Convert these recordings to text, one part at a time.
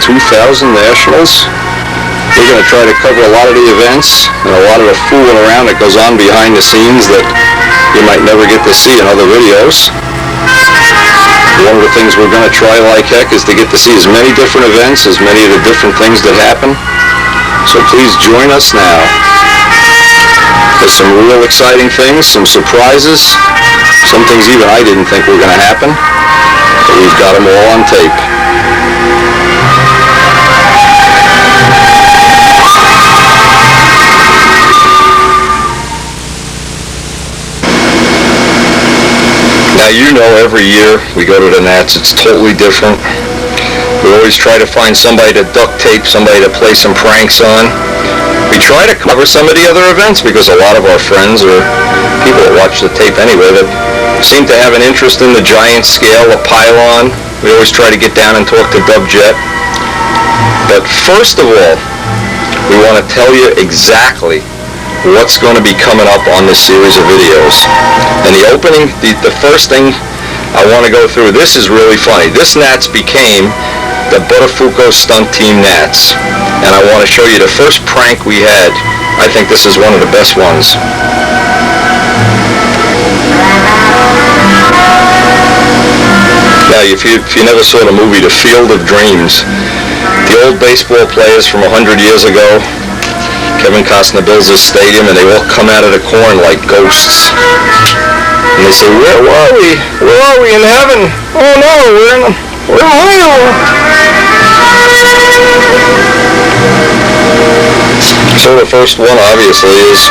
2000 Nationals. We're going to try to cover a lot of the events and a lot of the fooling around that goes on behind the scenes that you might never get to see in other videos. One of the things we're going to try like heck is to get to see as many different events, as many of the different things that happen. So please join us now. There's some real exciting things, some surprises, some things even I didn't think were going to happen. But we've got them all on tape. Now you know every year we go to the NATS, it's totally different. We always try to find somebody to duct tape, somebody to play some pranks on. We try to cover some of the other events because a lot of our friends or people that watch the tape anyway that seem to have an interest in the giant scale, the pylon. We always try to get down and talk to Dub Jet. But first of all, we want to tell you exactly what's going to be coming up on this series of videos. And the opening, the first thing I want to go through, this is really funny. This NATS became the Buttafuoco Stunt Team NATS. And I want to show you the first prank we had. I think this is one of the best ones. Now, if you never saw the movie The Field of Dreams, the old baseball players from 100 years ago, Kevin Costner builds this stadium and they all come out of the corn like ghosts. And they say, where are we? Where are we? In heaven? Oh no, we're in hell. So the first one obviously is,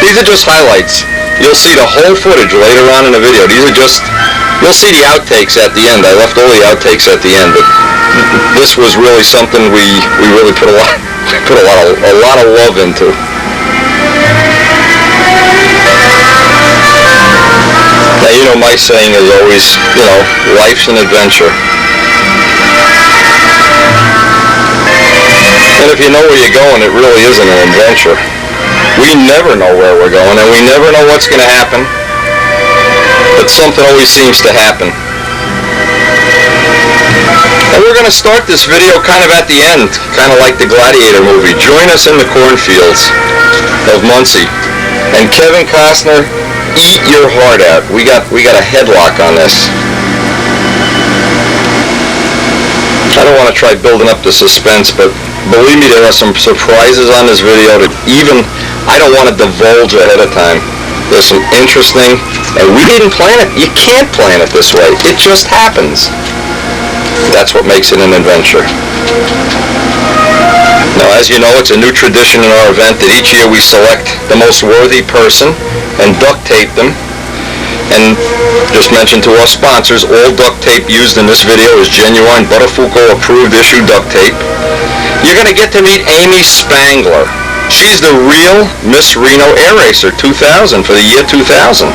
these are just highlights. You'll see the whole footage later on in the video. You'll see the outtakes at the end. I left all the outtakes at the end, but this was really something we really put a lot of love into. Now, you know, my saying is always, life's an adventure. And if you know where you're going, it really isn't an adventure. We never know where we're going, and we never know what's going to happen. But something always seems to happen. And we're going to start this video kind of at the end, kind of like the Gladiator movie. Join us in the cornfields of Muncie. And Kevin Costner, eat your heart out. We got a headlock on this. I don't want to try building up the suspense, but believe me, there are some surprises on this video that even I don't want to divulge ahead of time. There's some interesting, and we didn't plan it. You can't plan it this way. It just happens. That's what makes it an adventure. Now, as you know, it's a new tradition in our event that each year we select the most worthy person and duct tape them. And just mention to our sponsors, all duct tape used in this video is genuine Buttafuoco approved issue duct tape. You're going to get to meet Amy Spangler. She's the real Miss Reno Air Racer 2000 for the year 2000.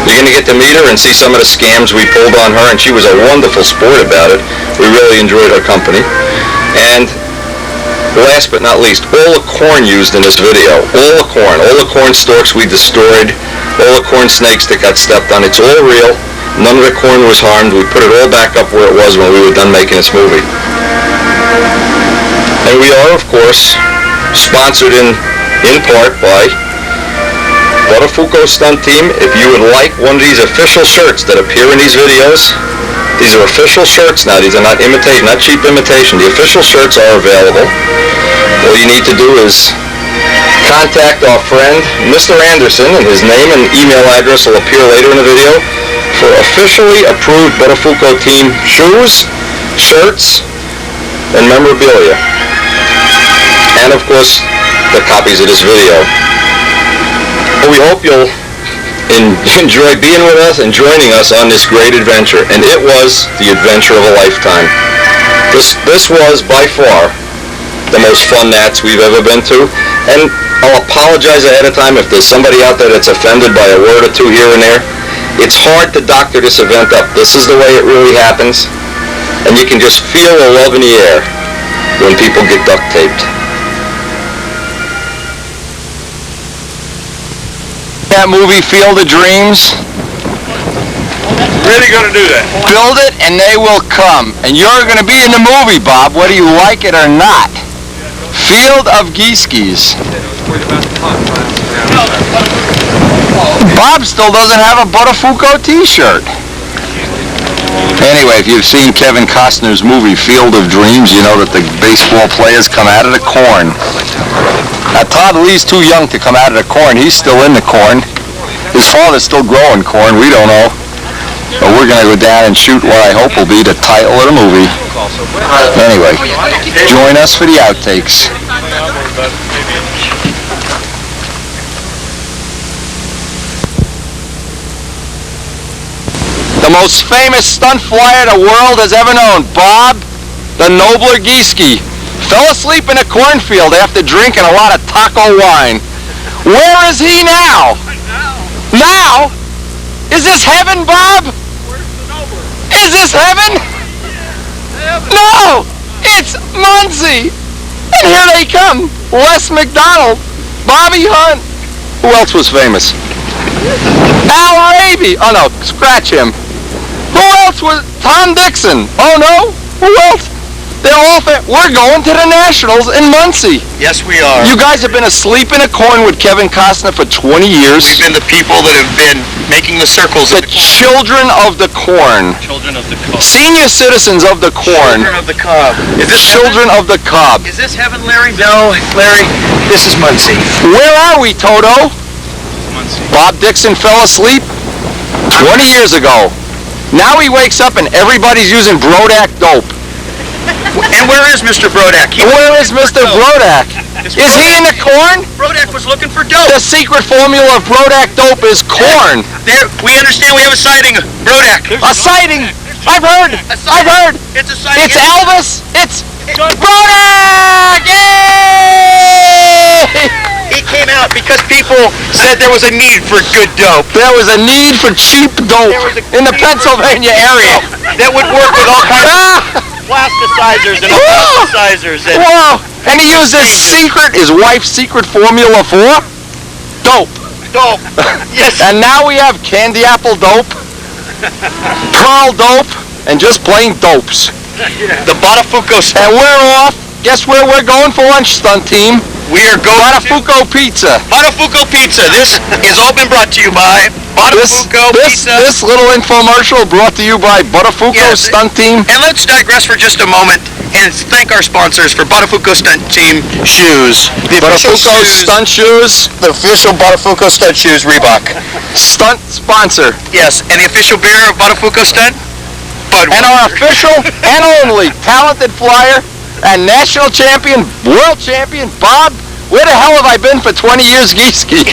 You're going to get to meet her and see some of the scams we pulled on her, and she was a wonderful sport about it. We really enjoyed her company. And last but not least, all the corn used in this video, all the corn stalks we destroyed, all the corn snakes that got stepped on, it's all real. None of the corn was harmed. We put it all back up where it was when we were done making this movie. And we are, of course, sponsored in part by Buttafuoco Stunt Team. If you would like one of these official shirts that appear in these videos, these are official shirts now. These are not cheap imitation. The official shirts are available. All you need to do is contact our friend, Mr. Anderson, and his name and email address will appear later in the video for officially approved Buttafuoco Team shoes, shirts, and memorabilia. And of course, the copies of this video. We hope you'll enjoy being with us and joining us on this great adventure. And it was the adventure of a lifetime. This was by far the most fun NATS we've ever been to. And I'll apologize ahead of time if there's somebody out there that's offended by a word or two here and there. It's hard to doctor this event up. This is the way it really happens. And you can just feel the love in the air when people get duct taped. That movie, Field of Dreams? Really going to do that? Build it and they will come. And you're going to be in the movie, Bob, whether you like it or not. Field of Geeskies. Bob still doesn't have a Buttafuoco t-shirt. Anyway, if you've seen Kevin Costner's movie Field of Dreams, you know that the baseball players come out of the corn. Now, Todd Lee's too young to come out of the corn. He's still in the corn. His father's still growing corn. We don't know. But we're going to go down and shoot what I hope will be the title of the movie. Anyway, join us for the outtakes. The most famous stunt flyer the world has ever known, Bob the Nobler Gieske, fell asleep in a cornfield after drinking a lot of taco wine. Where is he now? Now? Is this heaven, Bob? Is this heaven? No! It's Muncie! And here they come. Les McDonald, Bobby Hunt. Who else was famous? Al Raby. Oh no, scratch him. Who else was? Tom Dixon. Oh no? Who else? They're all we're going to the Nationals in Muncie. Yes, we are. You guys have been asleep in a corn with Kevin Costner for 20 years. We've been the people that have been making the circles. The children of the corn. Children of the cob. Senior citizens of the corn. Children of the cob. Is this children of the cob? Is this heaven, Larry? No, Larry. This is Muncie. Where are we, Toto? Muncie. Bob Dixon fell asleep 20 years ago. Now he wakes up and everybody's using Brodak dope. And where is Mr. Brodak? Where is Mr. Brodak? Is he in the corn? Brodak was looking for dope. The secret formula of Brodak dope is corn. There, we understand we have a sighting of Brodak. A sighting. I've heard. I've heard. It's a sighting. It's Elvis. It's Brodak. Yay! He came out because people said there was a need for good dope. There was a need for cheap dope in the Pennsylvania area. That would work with all kinds of plasticizers and plasticizers. Whoa! And he used his wife's secret formula for dope. Dope. Yes. And now we have candy apple dope, pearl dope, and just plain dopes. The Buttafuoco. And we're off. Guess where we're going for lunch, stunt team? We are going Buttafuoco Pizza. Buttafuoco Pizza. This is all been brought to you by Buttafuoco Pizza. This little infomercial brought to you by Buttafuoco Stunt Team. And let's digress for just a moment and thank our sponsors for Buttafuoco Stunt Team shoes. The Buttafuoco Stunt Shoes. The official Buttafuoco Stunt Shoes, Reebok. Stunt sponsor. Yes, and the official beer of Buttafuoco Stunt, Budweiser. And our official and only talented flyer and national champion, world champion, Bob, where the hell have I been for 20 years, Gieske?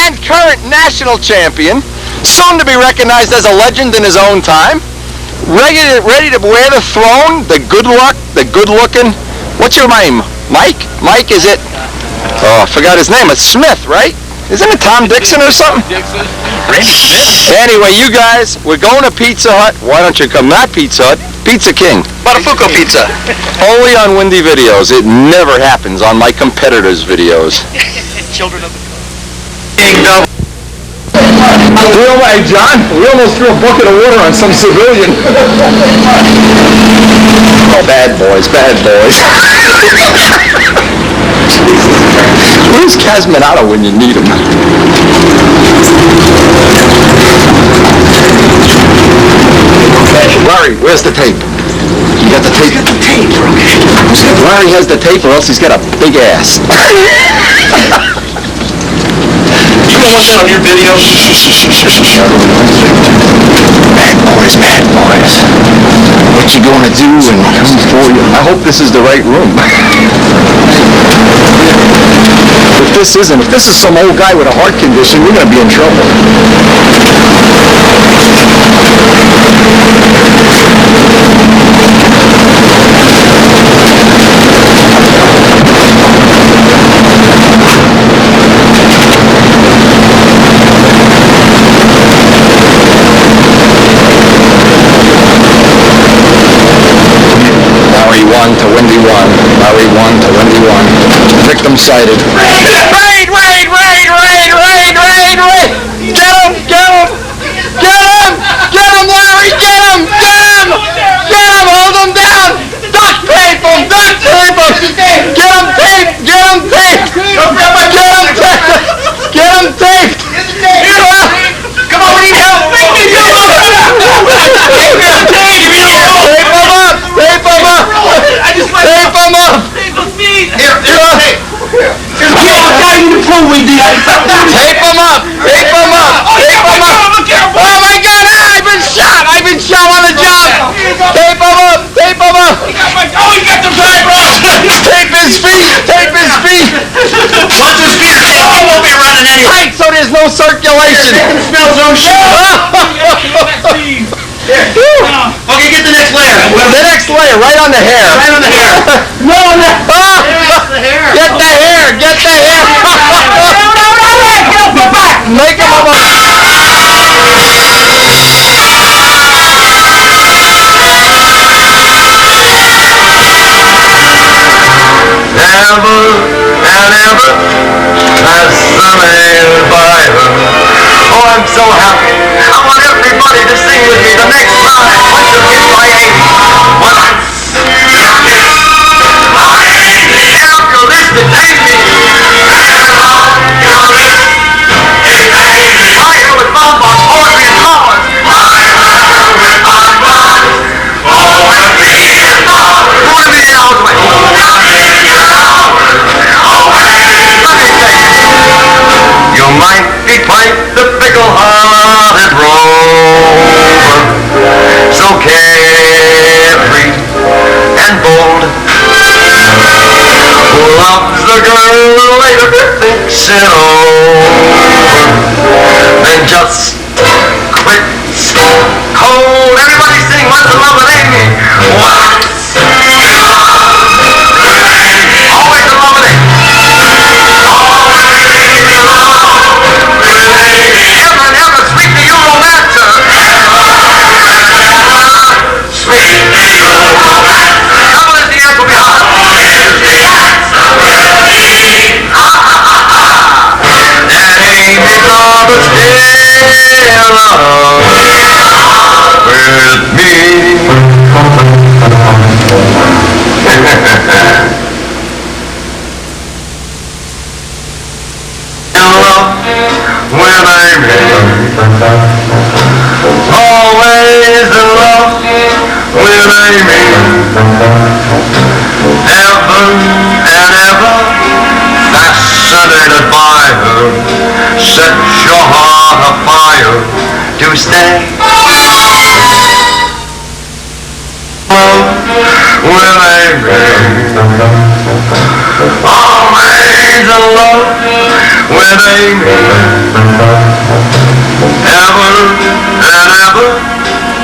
And current national champion, soon to be recognized as a legend in his own time, ready to wear the throne, the good luck, the good looking, what's your name? Mike? Mike, is it? Oh, I forgot his name. It's Smith, right? Isn't it Tom Dixon or something? Randy Smith. Anyway, you guys, we're going to Pizza Hut. Why don't you come? Not Pizza Hut, Pizza King. Buttafuoco Pizza. Only on Windy videos. It never happens on my competitors' videos. Children of the Kingdom. Hey, John, we almost threw a bucket of water on some civilian. Oh, bad boys, bad boys. Where's Casminato when you need him? Larry, where's the tape? You got the tape? You got the tape, Larry has the tape or else he's got a big ass. You don't want that on your video? Bad boys, bad boys. What you gonna do and come for you? I hope this is the right room. If this is some old guy with a heart condition, we're gonna be in trouble. One to Windy 1. Larry 1 to Windy 1. Victim sighted. Raid! Get him! Get him! Get him! circulation. Smells so Okay, get the next layer. The next layer, right on the hair. Right on the hair. No, no. The hair. Get the hair. Get the hair. Make him a Ever and ever has surveyed by her. Oh, I'm so happy. I want everybody to sing with me the next line. Once you get my 80, once you get my 80, help your list to take me. I hear with bonbons, poetry and flowers. I hear with bonbons, poetry and flowers. Who would be the hours away? You might be quite the fickle-hearted rover, so carefree and bold, who loves the girl who later thinks it over, then just quits cold. Everybody sing Once in Love with Amy. Once in love with Amy. Always in love with Amy. Sweet to you, romancer. Sweet to you, romancer. Double as the echo behind. And Amy Roberts still love with me. With Amy, always in love with Amy, ever and ever fascinated by her, set your heart afire to stay. With Amy, always in love with Amy, ever and ever,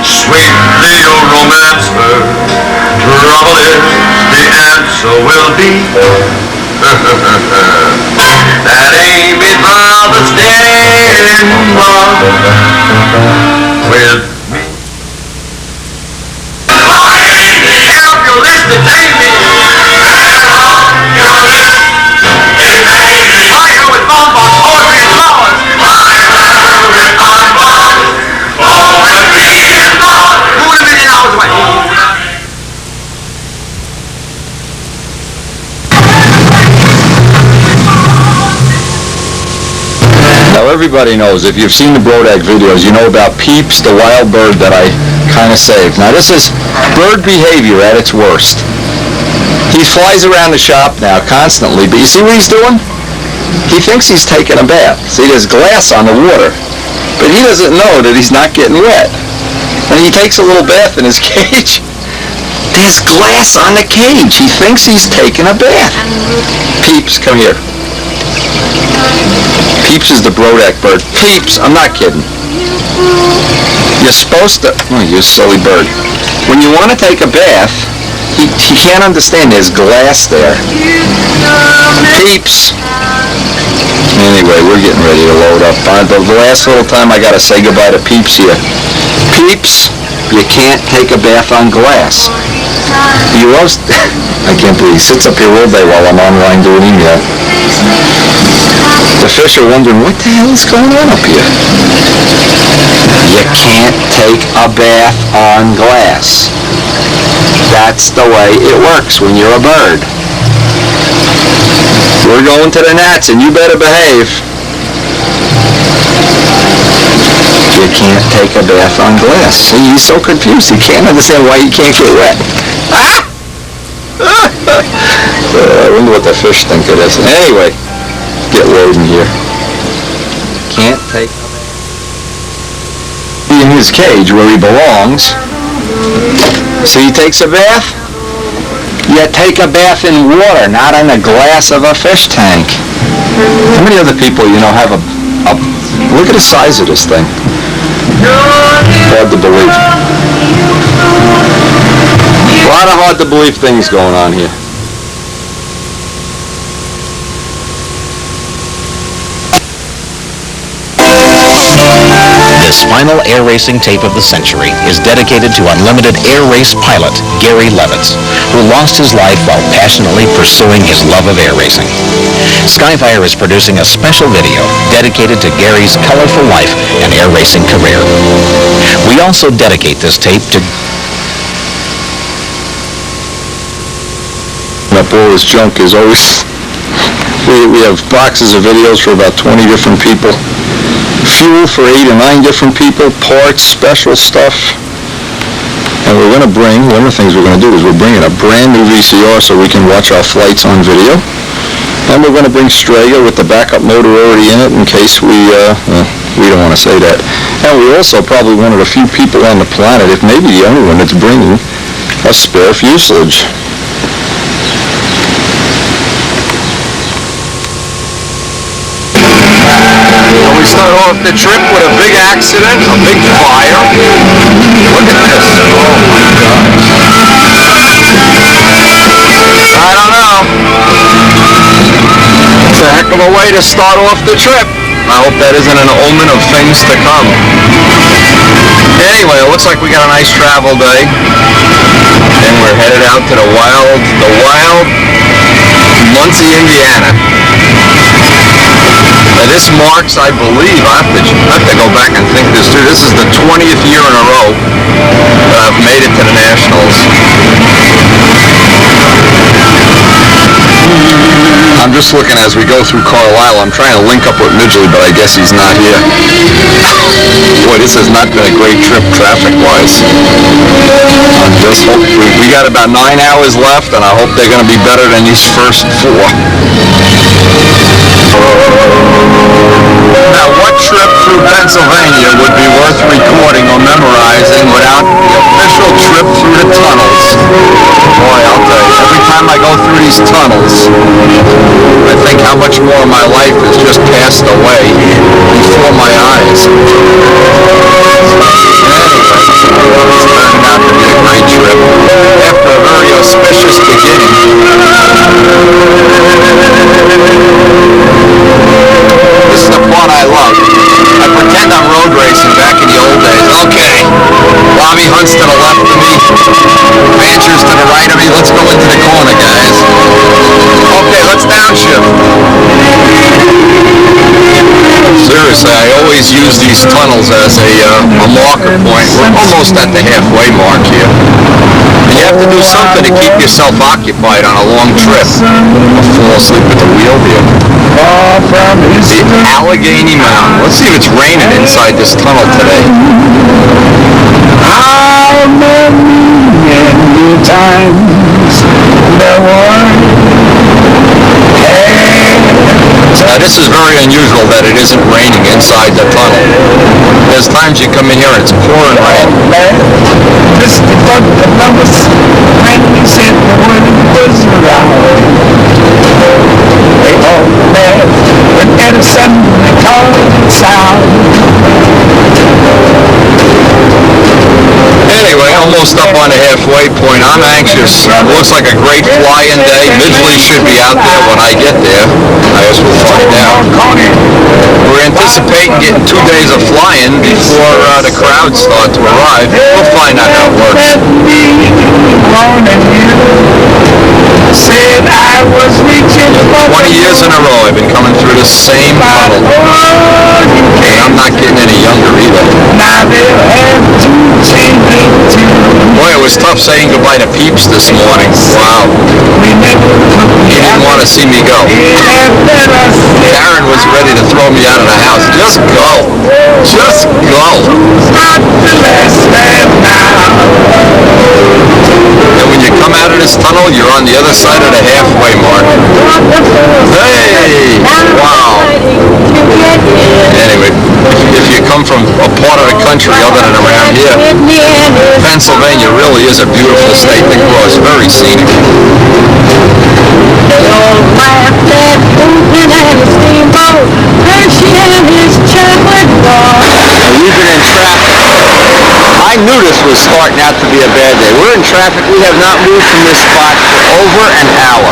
sweetly you'll romance her. Trouble is, the answer will be that Amy'd rather stay in love with me. Help your list to take me. Now everybody knows, if you've seen the Brodak videos, you know about Peeps, the wild bird that I kind of saved. Now this is bird behavior at its worst. He flies around the shop now constantly, but you see what he's doing? He thinks he's taking a bath. See, there's glass on the water, but he doesn't know that he's not getting wet. And he takes a little bath in his cage. There's glass on the cage. He thinks he's taking a bath. Peeps, come here. Peeps is the Brodak bird. Peeps, I'm not kidding. You're supposed to, oh, you silly bird. When you want to take a bath, he can't understand there's glass there. Peeps. Anyway, we're getting ready to load up. The last little time I gotta say goodbye to Peeps here. Peeps, you can't take a bath on glass. You roast. I can't believe he sits up here all day while I'm online doing email. The fish are wondering, what the hell is going on up here? You can't take a bath on glass. That's the way it works when you're a bird. We're going to the NATS and you better behave. You can't take a bath on glass. See, he's so confused. He can't understand why he can't get wet. Ah! I wonder what the fish think of this. Anyway, get loading here. Can't take a bath in his cage where he belongs. So he takes a bath. You take a bath in water, not in a glass of a fish tank. How many other people, you know, have a Look at the size of this thing. Hard to believe. A lot of hard to believe things going on here. This final air racing tape of the century is dedicated to unlimited air race pilot Gary Levitz, who lost his life while passionately pursuing his love of air racing. Skyfire is producing a special video dedicated to Gary's colorful life and air racing career. We also dedicate this tape to up all this junk is always... We have boxes of videos for about 20 different people. Fuel for 8 or 9 different people, parts, special stuff. And we're going to bring, one of the things we're going to do is we're bringing a brand new VCR so we can watch our flights on video. And we're going to bring Strega with the backup motor already in it in case we don't want to say that. And we're also probably one of the few people on the planet, if maybe the only one, that's bringing a spare fuselage. We start off the trip with a big accident, a big fire. Look at this. Oh my God. I don't know. It's a heck of a way to start off the trip. I hope that isn't an omen of things to come. Anyway, it looks like we got a nice travel day. And we're headed out to the wild Muncie, Indiana. Now this marks, I believe, I have to go back and think this through. This is the 20th year in a row that I've made it to the Nationals. I'm just looking as we go through Carlisle. I'm trying to link up with Midgley, but I guess he's not here. Boy, this has not been a great trip traffic-wise. I just hope we got about 9 hours left, and I hope they're going to be better than these first 4. Now, what trip through Pennsylvania would be worth recording or memorizing without the official trip through the tunnels? Boy, I'll tell you, every time I go through these tunnels, I think how much more of my life has just passed away before my eyes. Anyway, it's turning out to be a great trip. After a very auspicious beginning. This is the part I love. I pretend I'm road racing back in the old days. Okay, Bobby Hunt's to the left of me, Rancher's to the right of me. Let's go into the corner, guys. Okay, let's downshift. Seriously, I always use these tunnels as a marker point. We're almost at the halfway mark here. And you have to do something to keep yourself occupied on a long trip. I'll fall asleep at the wheel here. The Allegheny Mountain. Let's see if it's raining inside this tunnel today. How many times there were? Now this is very unusual that it isn't raining inside the tunnel. There's times you come in here and it's pouring rain. Just before the numbers when we said the word was around. They all laughed when Edison called it sound. Anyway, almost up on the halfway point. I'm anxious. It looks like a great flying day. Midgley should be out there when I get there. I guess we'll find out. We're anticipating getting 2 days of flying before the crowds start to arrive. We'll find out how it works. 20 years in a row I've been coming through the same tunnel. And I'm not getting any younger either. Boy, it was tough saying goodbye to Peeps this morning. Wow. He didn't want to see me go. Karen was ready to throw me out of the house. Just go. Just go. And when you come out of this tunnel, you're on the other side of the halfway mark. Hey! Wow. Anyway, if you come from a part of the country other than around here, Pennsylvania really is a beautiful state to cross. Very scenic. Hershey and his chum were is starting out to be a bad day. We're in traffic. We have not moved from this spot for over an hour.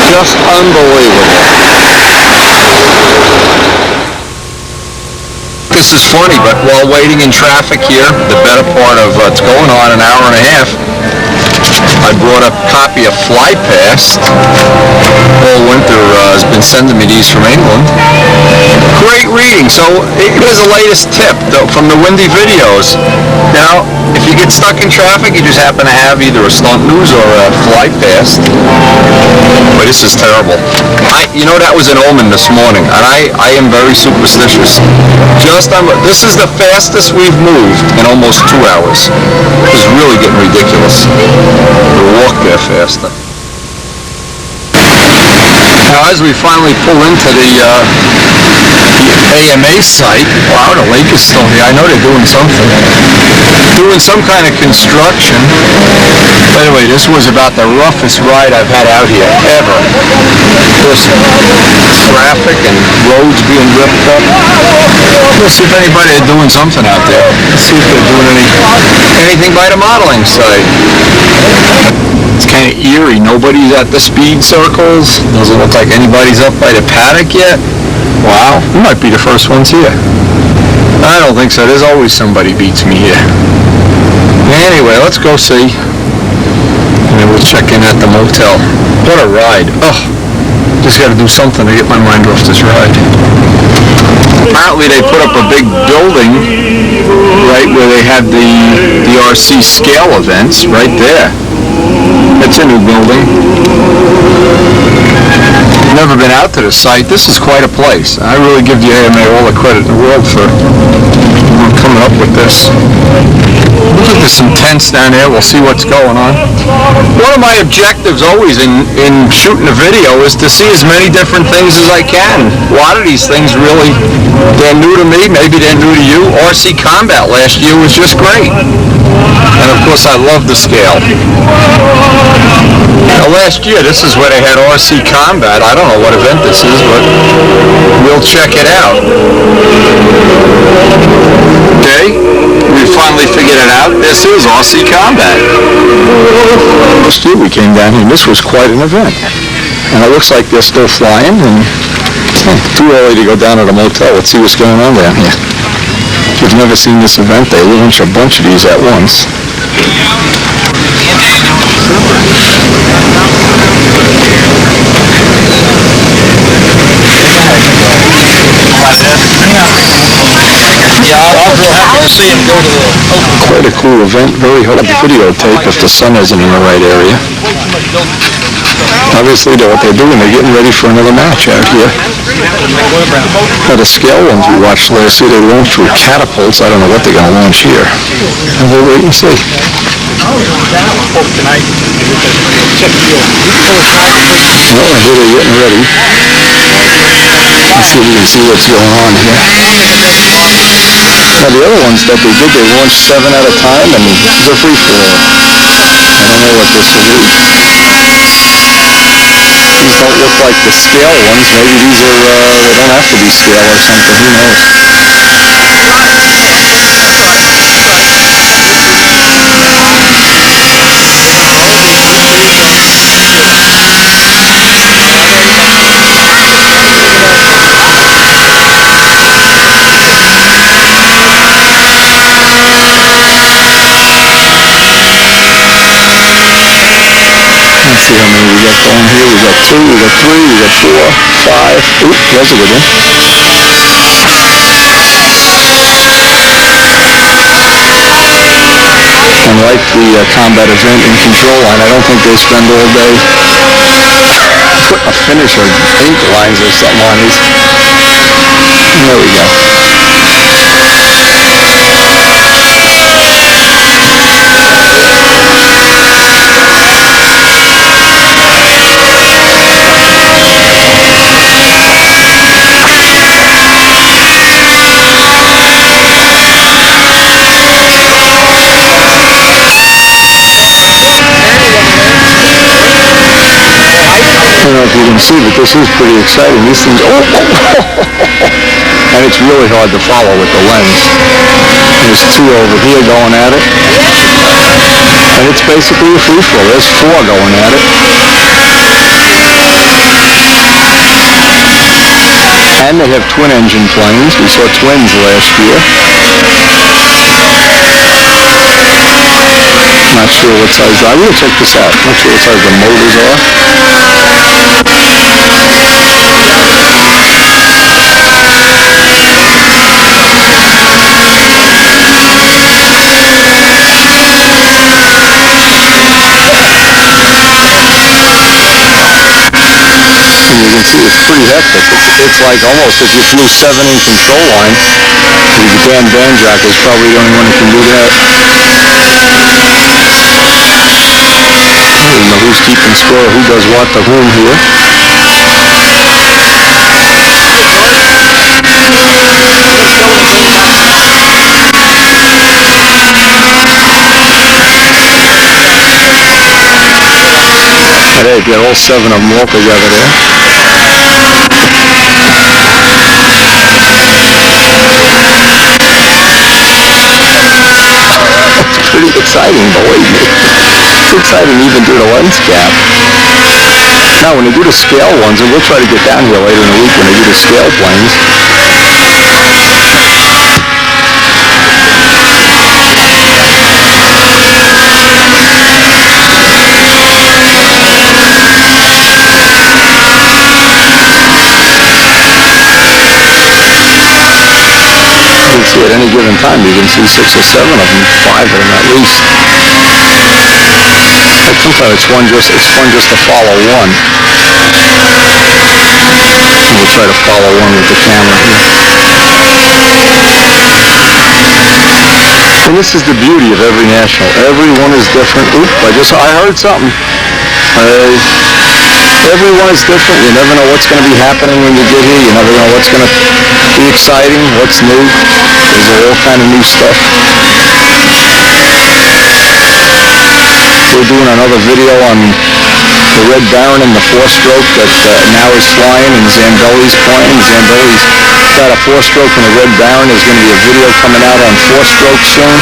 Just unbelievable. This is funny, but while waiting in traffic here, the better part of it's going on an hour and a half, I brought a copy of Fly Past. Paul Winter has been sending me these from England. Great reading. So here's the latest tip from the Windy videos. Now, if you get stuck in traffic, you just happen to have either a Stunt News or a Fly Past. But this is terrible. You know, that was an omen this morning, and I am very superstitious. This is the fastest we've moved in almost 2 hours. This is really getting ridiculous. We'll walk there faster. Now, as we finally pull into the AMA site, wow, the lake is still here. I know they're doing something. Doing some kind of construction. By the way, this was about the roughest ride I've had out here ever. Just traffic and roads being ripped up. Let's see if anybody is doing something out there. Let's see if they're doing anything by the modeling site. It's kind of eerie. Nobody's at the speed circles. Doesn't look like anybody's up by the paddock yet. Wow, we might be the first ones here. I don't think so. There's always somebody beats me here. Anyway, let's go see. And then we'll check in at the motel. What a ride. Oh, just got to do something to get my mind off this ride. Apparently they put up a big building right where they had the RC scale events right there. It's a new building. Never been out to the site. This is quite a place. I really give the AMA all the credit in the world for coming up with this. Look at this some tents down there. We'll see what's going on. One of my objectives always in shooting a video is to see as many different things as I can. A lot of these things really, they're new to me. Maybe they're new to you. RC Combat last year was just great. And of course I love the scale. Now, last year, this is where they had RC Combat. I don't know what event this is, but we'll check it out. Okay, we finally figured it out. This is RC Combat. Last year we came down here, and this was quite an event. And it looks like they're still flying, and too early to go down to the motel. Let's see what's going on down here. If you've never seen this event, they launch a bunch of these at once. Quite a cool event, very hard to videotape if the sun isn't in the right area. Obviously, what they're doing, they're getting ready for another match out here. Now, the scale ones we watched last year, they launched with catapults. I don't know what they're going to launch here. And we'll wait and see. Well, here they're getting ready. Let's see if we can see what's going on here. Now, the other ones that they did, they launched 7 at a time, and it was a free-for-all. I don't know what this will be. These don't look like the scale ones. Maybe these are, they don't have to be scale or something. Who knows? See how many we got going here. We got 2, we got 3, we got 4, 5. Oop, that's a good one. And like the combat event in control line, I don't think they spend all day putting a finish or ink lines or something on these. There we go. I don't know if you can see, but this is pretty exciting. These things, and it's really hard to follow with the lens. There's two over here going at it, and it's basically a free-for-all. There's four going at it. And they have twin-engine planes. We saw twins last year. Not sure what size. I will check this out. Not sure what size the motors are. And you can see it's pretty hectic. It's like almost if you flew 7 in control line. The Dan Banjack is probably the only one who can do that. I don't know who's keeping score, who does what to whom here. But hey, get all 7 of them all together there. It's pretty exciting, believe me. It's exciting even through the lens cap. Now, when they do the scale ones, and we'll try to get down here later in the week when they do the scale planes, you can see at any given time, you can see 6 or 7 of them, 5 of them at least. Like sometimes it's one just to follow one. And we'll try to follow one with the camera here. And this is the beauty of every national. Everyone is different. Oop, I heard something. Everyone is different. You never know what's going to be happening when you get here. You never know what's going to be exciting, what's new. There's all kind of new stuff. We're doing another video on the Red Baron and the 4-stroke that now is flying and Zambelli's playing. Zambelli's got a 4-stroke and the Red Baron. There's going to be a video coming out on 4-stroke soon.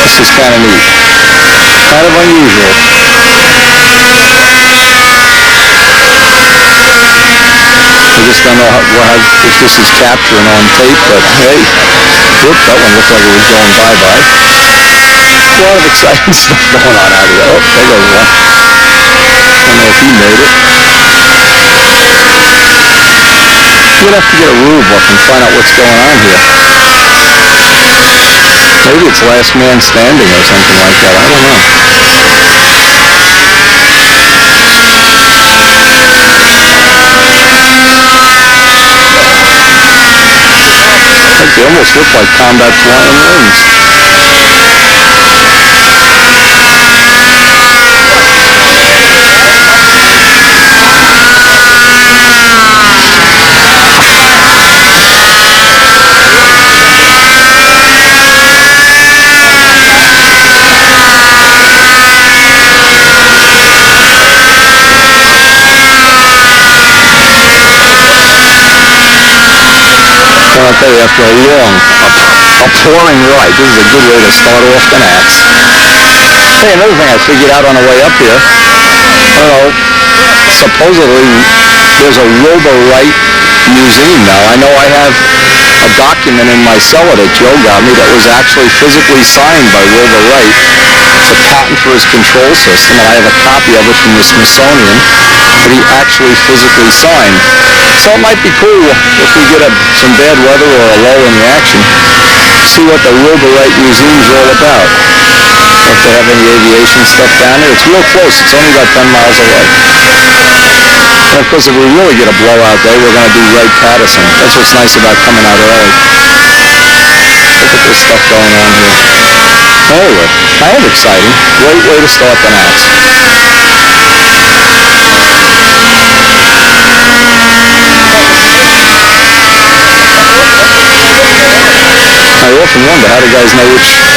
This is kind of neat. Kind of unusual. I just don't know if this is capturing on tape, but hey, whoop, that one looked like it was going bye-bye. A lot of exciting stuff going on out here. Oh, there goes one. I don't know if he made it. You'd have to get a rube up and find out what's going on here. Maybe it's last man standing or something like that. I don't know. They almost look like combat flying wings. I'll tell you, after a long, pouring ride, this is a good way to start off the NATS. Hey, another thing I figured out on the way up here, supposedly there's a Robo-Wright museum now. I know I have a document in my cellar that Joe got me that was actually physically signed by Robo-Wright. It's a patent for his control system, and I have a copy of it from the Smithsonian that he actually physically signed. So it might be cool if we get some bad weather or a lull in the action, see what the Robo-Wright Museum's all about. If they have any aviation stuff down there, it's real close. It's only about 10 miles away. And of course, if we really get a blowout day, we're going to do Wright-Patterson. That's what's nice about coming out early. Look at this stuff going on here. Anyway, kind of exciting. Great way to start the NATS. I often wonder, how do guys know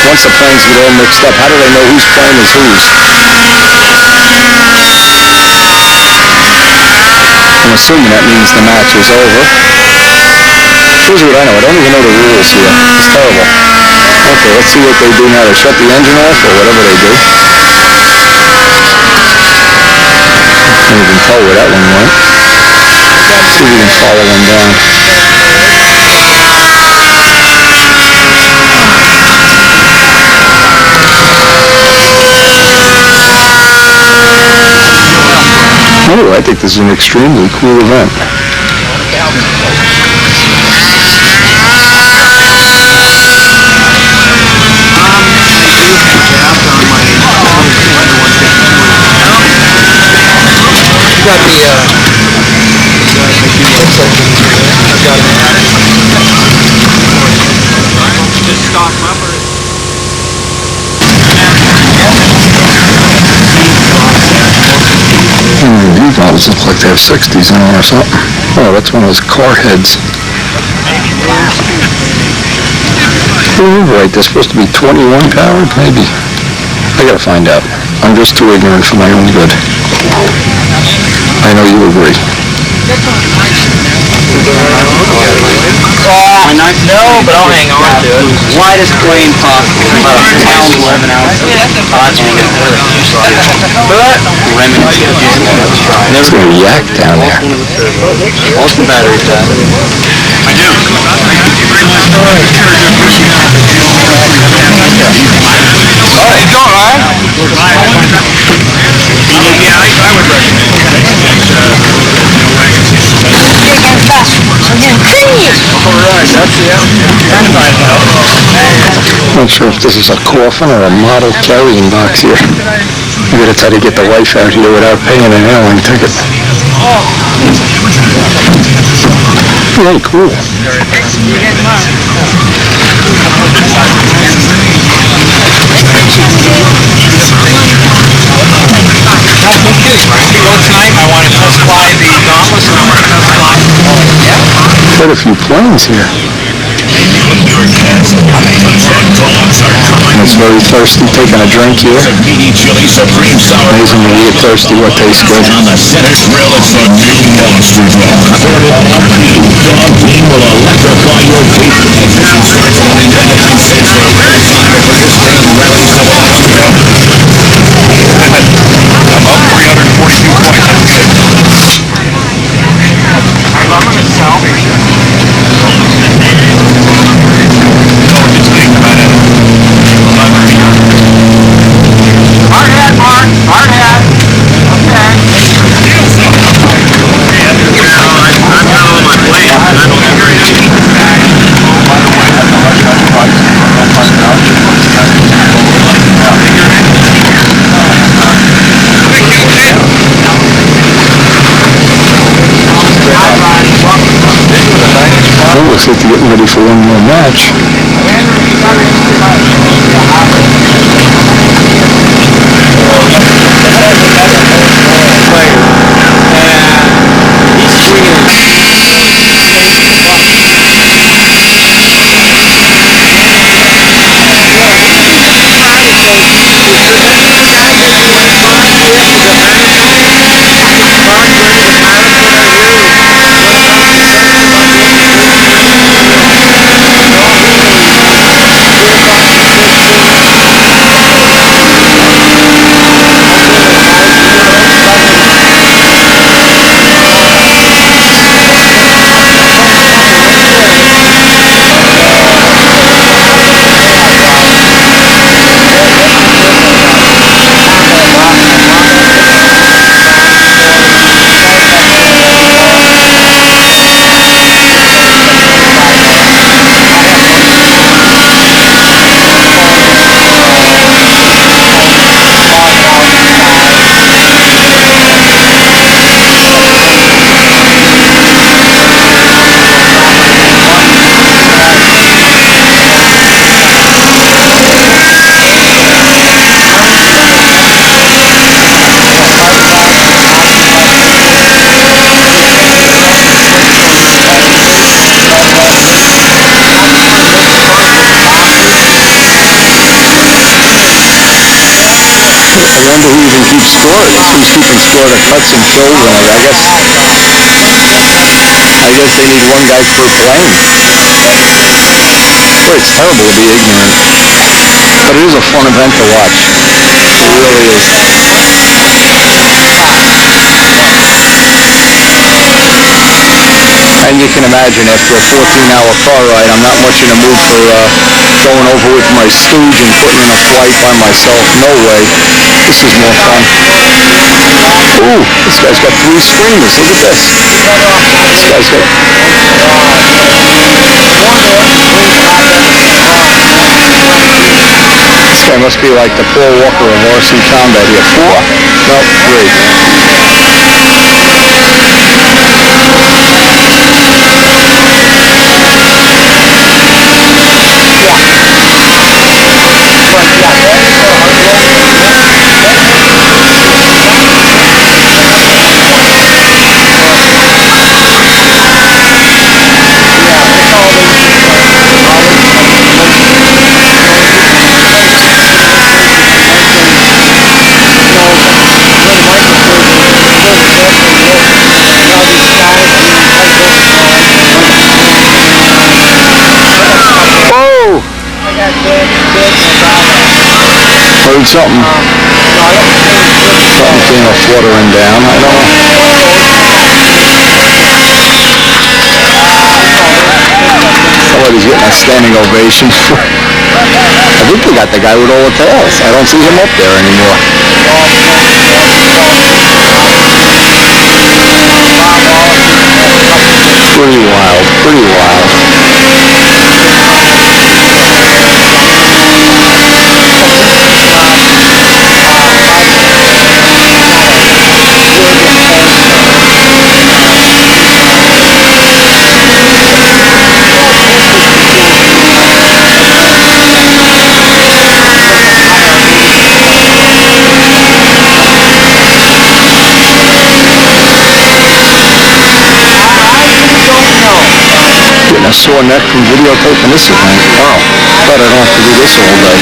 once the planes get all mixed up, how do they know whose plane is whose? I'm assuming that means the match is over. Here's what I know. I don't even know the rules here. It's terrible. Okay, let's see what they do now. They shut the engine off or whatever they do. Can't even tell where that one went. Let's see if we can follow one down. Oh, I think this is an extremely cool event. These models look like they have 60s in them or something. Oh, that's one of those car heads. Oh, right, they're supposed to be 21 powered, maybe. I gotta find out. I'm just too ignorant for my own good. I know you agree. No, but I'll hang on to it. Widest plane possible. About a pound, 11 ounces. There's a yak down there. What's the battery set? I do. Oh, you don't, right? Yeah, I would recommend I'm not sure if this is a coffin or a model carrying box here. Maybe that's how to get the wife out here without paying an airline ticket. Very cool. Tonight I want to test fly the Dauntless and I want to test fly. Quite a few planes here. It's very thirsty, taking a drink here. Amazing when you get thirsty what tastes good. On the center grill, it's a new monster dog. Dog King will electrify your feet. Starts on Independence Day for a very time for this grand rally of Austria. About 342 points. I'm going to salvage it. Hard hat, Mark. Hard hat. Okay. I'm not on my plane. I don't carry anything. By the way, Well, looks like they're getting ready for one more match. I wonder who even keeps score. Who's keeping score of the cuts and kills and I guess I guess they need one guy per plane. Boy, it's terrible to be ignorant. But it is a fun event to watch. It really is. And you can imagine after a 14-hour car ride, I'm not much in a mood for going over with my stooge and putting in a flight by myself. No way. This is more fun. Ooh, this guy's got 3 screamers. Look at this. This guy's got... This guy must be like the Paul Walker of RC Combat here. 4? No, 3. Heard something. Something came fluttering down. I don't know. Somebody's getting a standing ovation. I think they got the guy with all the tails. I don't see him up there anymore. Pretty wild. Pretty wild. A sore neck from videotaping this event. Wow. But I don't have to do this all day.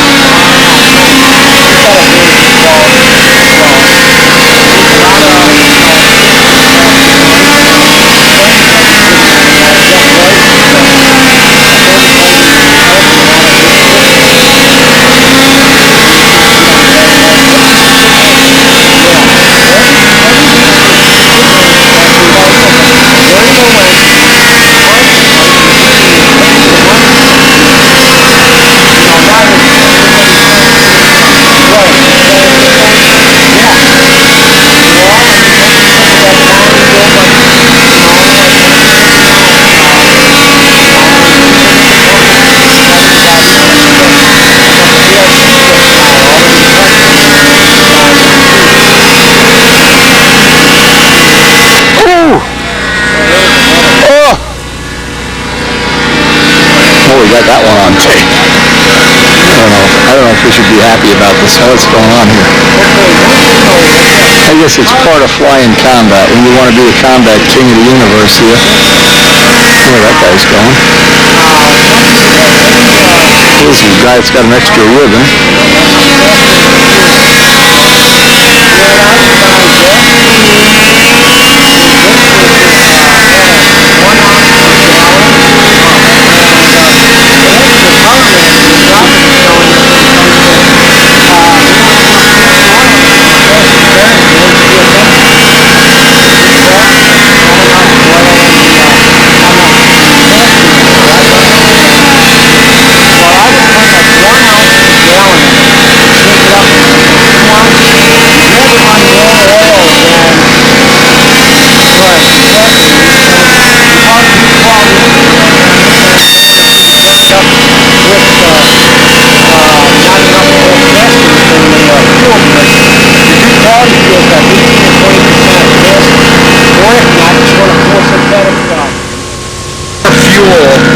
Got that one on tape. I don't know if we should be happy about this. What's going on here? I guess it's part of flying combat when you want to be the combat king of the universe here. Where that guy's going. Here's a guy that's got an extra ribbon.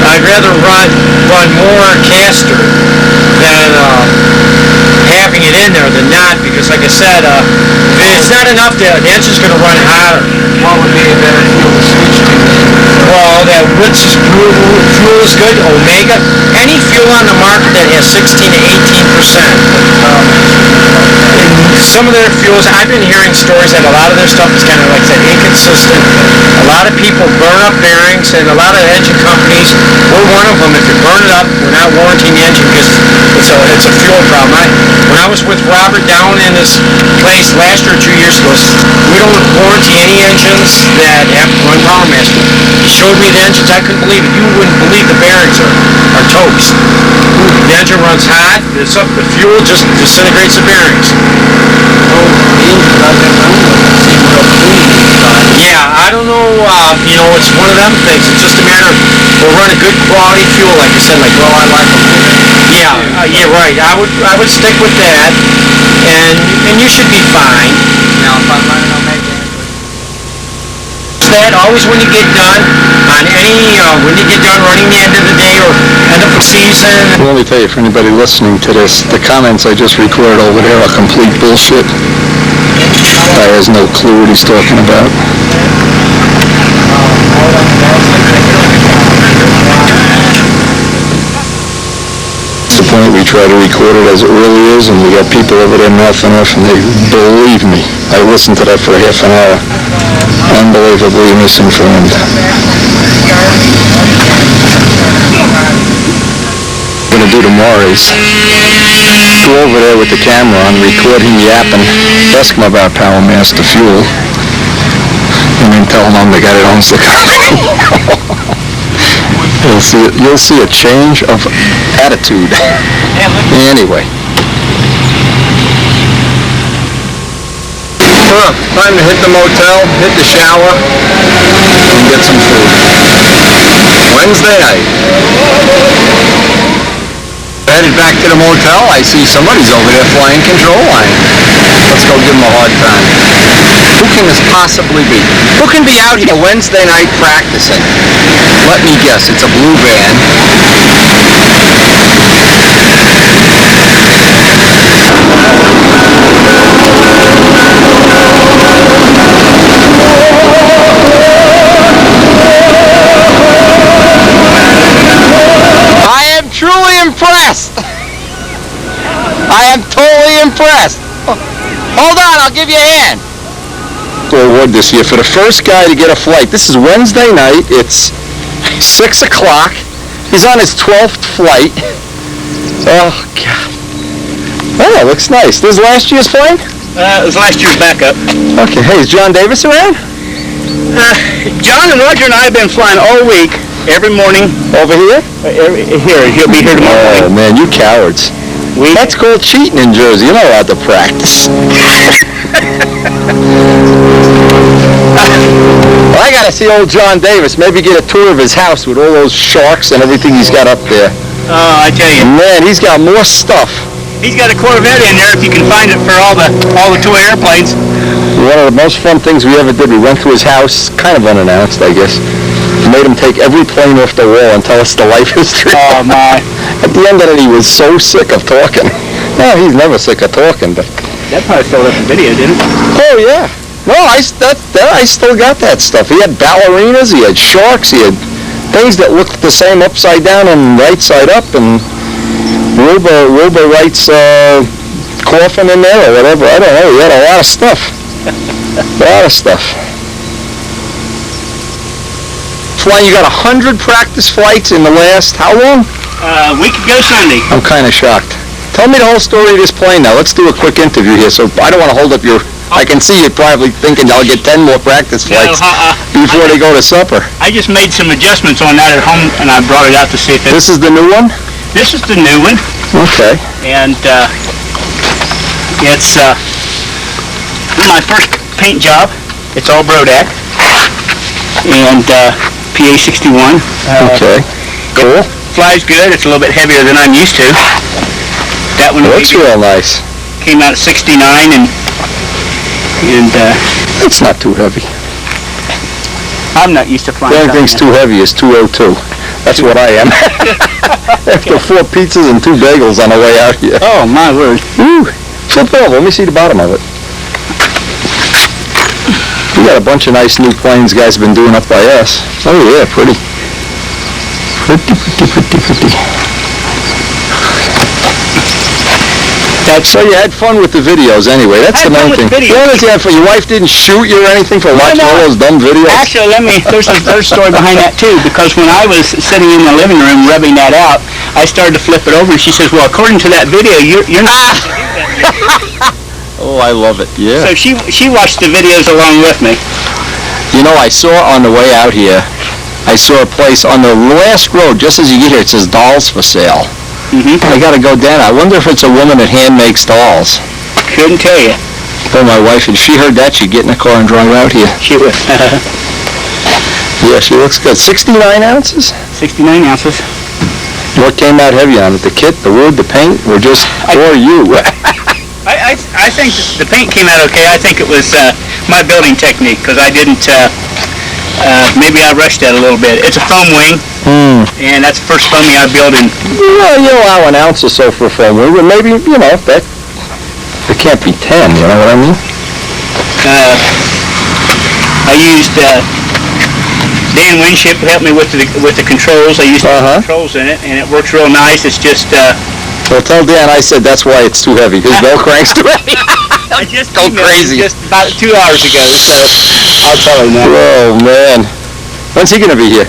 I'd rather run more caster than having it in there than not, because like I said, if it's not enough, the engine's going to run hotter. What would be a better fuel to switch to? Well, that Ritz's fuel is good, Omega. Any fuel on the market that has 16 to 18%. some of their fuels, I've been hearing stories that a lot of their stuff is kind of, like I said, inconsistent. A lot of people burn up bearings, and a lot of engine companies, we're one of them. If you burn it up, we're not warranting the engine because it's a fuel problem. When I was with Robert down in his place last year or 2 years ago, we don't warranty any engines that have to run Power Master. He showed me the engines, I couldn't believe it. You wouldn't believe the bearings are toast. The engine runs hot, the fuel just disintegrates the bearings. Yeah, I don't know, it's one of them things. It's just a matter of, we'll run a good quality fuel, like I said, like, well, I like them. Yeah, right. I would stick with that, and you should be fine. Now, if I'm running on that that always when you get done on any when you get done running the end of the day or end of a season. Well, let me tell you, for anybody listening to this, the comments I just recorded over there are complete bullshit. Guy has no clue what he's talking about. It's the point we try to record it as it really is, and we got people over there mouthing off, and they believe me. I listened to that for half an hour. Unbelievably misinformed. What I'm going to do tomorrow is go over there with the camera on, record him yapping, ask him about Power Master Fuel, and then tell him I'm the guy that owns the company. You'll see a change of attitude. Anyway. Time to hit the motel, hit the shower, and get some food. Wednesday night. Headed back to the motel, I see somebody's over there flying control line. Let's go give him a hard time. Who can this possibly be? Who can be out here Wednesday night practicing? Let me guess, it's a blue van. I am truly impressed. I am totally impressed. Hold on, I'll give you a hand. Award this year for the first guy to get a flight. This is Wednesday night. It's 6 o'clock. He's on his 12th flight. Oh, God. Oh, it looks nice. This is last year's plane? It was last year's backup. Okay. Hey, is John Davis around? John and Roger and I have been flying all week, every morning. Over here? Here, he'll be here tomorrow. Oh, man, you cowards. That's called cheating in Jersey. You're not allowed to practice. Well, I gotta see old John Davis. Maybe get a tour of his house with all those sharks and everything he's got up there. Oh, I tell you. Man, he's got more stuff. He's got a Corvette in there if you can find it for all the toy airplanes. One of the most fun things we ever did, we went to his house, kind of unannounced, I guess. Made him take every plane off the wall and tell us the life history. Oh, my. At the end of it, he was so sick of talking. No, he's never sick of talking, but... That probably filled up the video, didn't it? Oh, yeah. No, I still got that stuff. He had ballerinas, he had sharks, he had things that looked the same upside down and right side up, and Wilbur writes coffin in there or whatever. I don't know. He had a lot of stuff. A lot of stuff. Flying, you got 100 practice flights in the last, how long? A week ago Sunday. I'm kind of shocked. Tell me the whole story of this plane now. Let's do a quick interview here. So I don't want to hold up your... I can see you probably thinking I'll get 10 more practice flights before they go to supper. I just made some adjustments on that at home, and I brought it out to see if it... This is the new one? This is the new one. Okay. And it's my first paint job. It's all Brodak. And PA 61. Okay. Cool. Flies good. It's a little bit heavier than I'm used to. That one looks real nice. Came out at 69 and it's not too heavy. I'm not used to flying. The only thing's too heavy is 202. That's what I am. After 4 pizzas and 2 bagels on the way out here. Oh my word. Woo. Flip it over. Let me see the bottom of it. We got a bunch of nice new planes guys have been doing up by us. Oh yeah, pretty. Pretty. So you had fun with the videos anyway. That's I the had fun main with thing. the videos. What is that for? Your wife didn't shoot you or anything for watching all those dumb videos? Actually, there's a story behind that too, because when I was sitting in the living room rubbing that out, I started to flip it over and she says, well, according to that video, you're not Oh, I love it. Yeah. So she watched the videos along with me. You know, I saw on the way out here, I saw a place on the last road, just as you get here, it says dolls for sale. I gotta go down. I wonder if it's a woman that hand makes dolls. Couldn't tell you. Told my wife, if she heard that, she'd get in the car and drive out here. She would. Yeah, she looks good. 69 ounces? 69 ounces. What came out heavy on it? The kit, the wood, the paint, or just for you? I think the paint came out okay. I think it was my building technique, because I didn't, maybe I rushed that a little bit. It's a foam wing, and that's the first foaming I built in. Well, you allow an ounce or so for a foam wing, but maybe, you know, that it can't be 10, you know what I mean? I used Dan Winship to help me with the controls. I used the controls in it, and it works real nice. It's just... well, tell Dan I said that's why it's too heavy. His bell crank's too heavy. I just go crazy. Just about 2 hours ago, so I'll tell him that. Oh, man. When's he going to be here?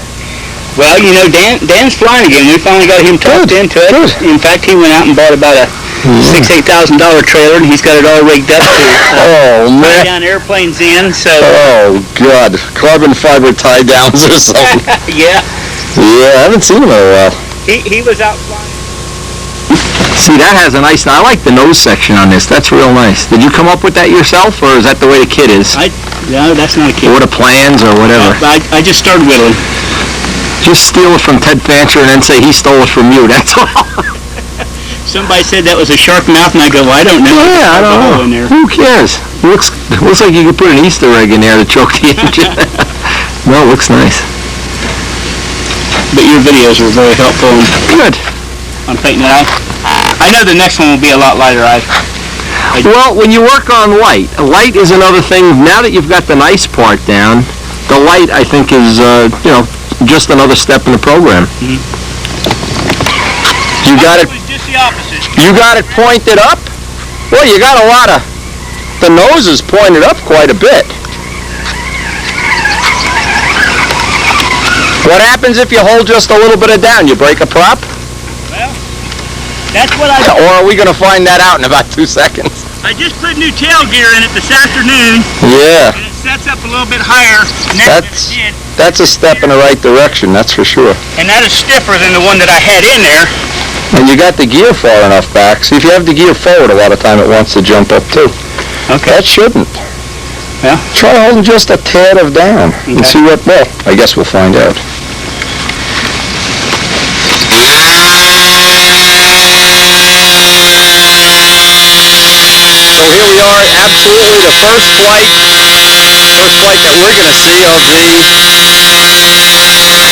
Well, you know, Dan's flying again. We finally got him talked into it. Good. In fact, he went out and bought about a $6,000-8,000 trailer, and he's got it all rigged up to oh, man. tie down airplanes in, so... Oh, God. Carbon fiber tie-downs or something. Yeah. Yeah, I haven't seen him in a while. He was out flying. See, that has a nice... I like the nose section on this. That's real nice. Did you come up with that yourself, or is that the way the kit is? No, that's not a kit. Or the plans, or whatever? I just started whittling. Just steal it from Ted Fancher and then say he stole it from you, that's all. Somebody said that was a shark mouth, and I go, well, I don't know. Yeah, I don't know. In there. Who cares? Looks like you could put an Easter egg in there to choke the engine. No, it looks nice. But your videos were very helpful. Good. On painting it. I know the next one will be a lot lighter. Well, when you work on light is another thing. Now that you've got the nice part down, the light, I think, is, you know, just another step in the program. You got it. It was just the opposite. You got it pointed up? Well, you got a lot of... The nose is pointed up quite a bit. What happens if you hold just a little bit of down? You break a prop? Well, that's what I... Or are we going to find that out in about 2 seconds? I just put new tail gear in it this afternoon. Yeah. And it sets up a little bit higher than it did. That's a step in the right direction, that's for sure. And that is stiffer than the one that I had in there. And you got the gear far enough back. See, if you have the gear forward, a lot of time it wants to jump up too. Okay. That shouldn't. Yeah. Try holding just a tad of down and see what, well, I guess we'll find out. So here we are, absolutely the first flight that we're going to see of the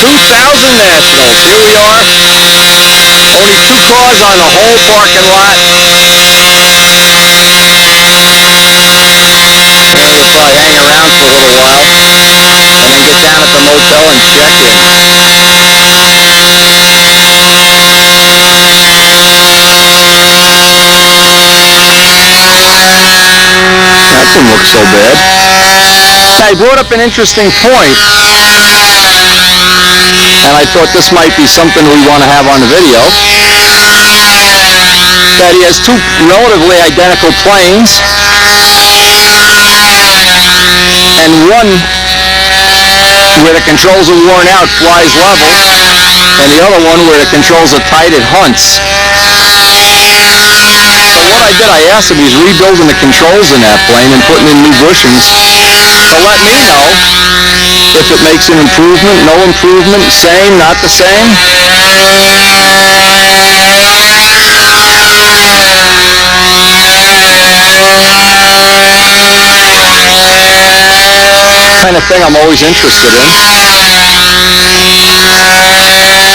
2000 Nationals. Here we are, only 2 cars on the whole parking lot. And we'll probably hang around for a little while, and then get down at the motel and check in. That didn't look so bad. I brought up an interesting point, and I thought this might be something we want to have on the video, that he has 2 relatively identical planes, and one where the controls are worn out flies level, and the other one where the controls are tight it hunts. So what I did, I asked him, he's rebuilding the controls in that plane and putting in new bushings to let me know if it makes an improvement, no improvement, same, not the same. Kind of thing I'm always interested in.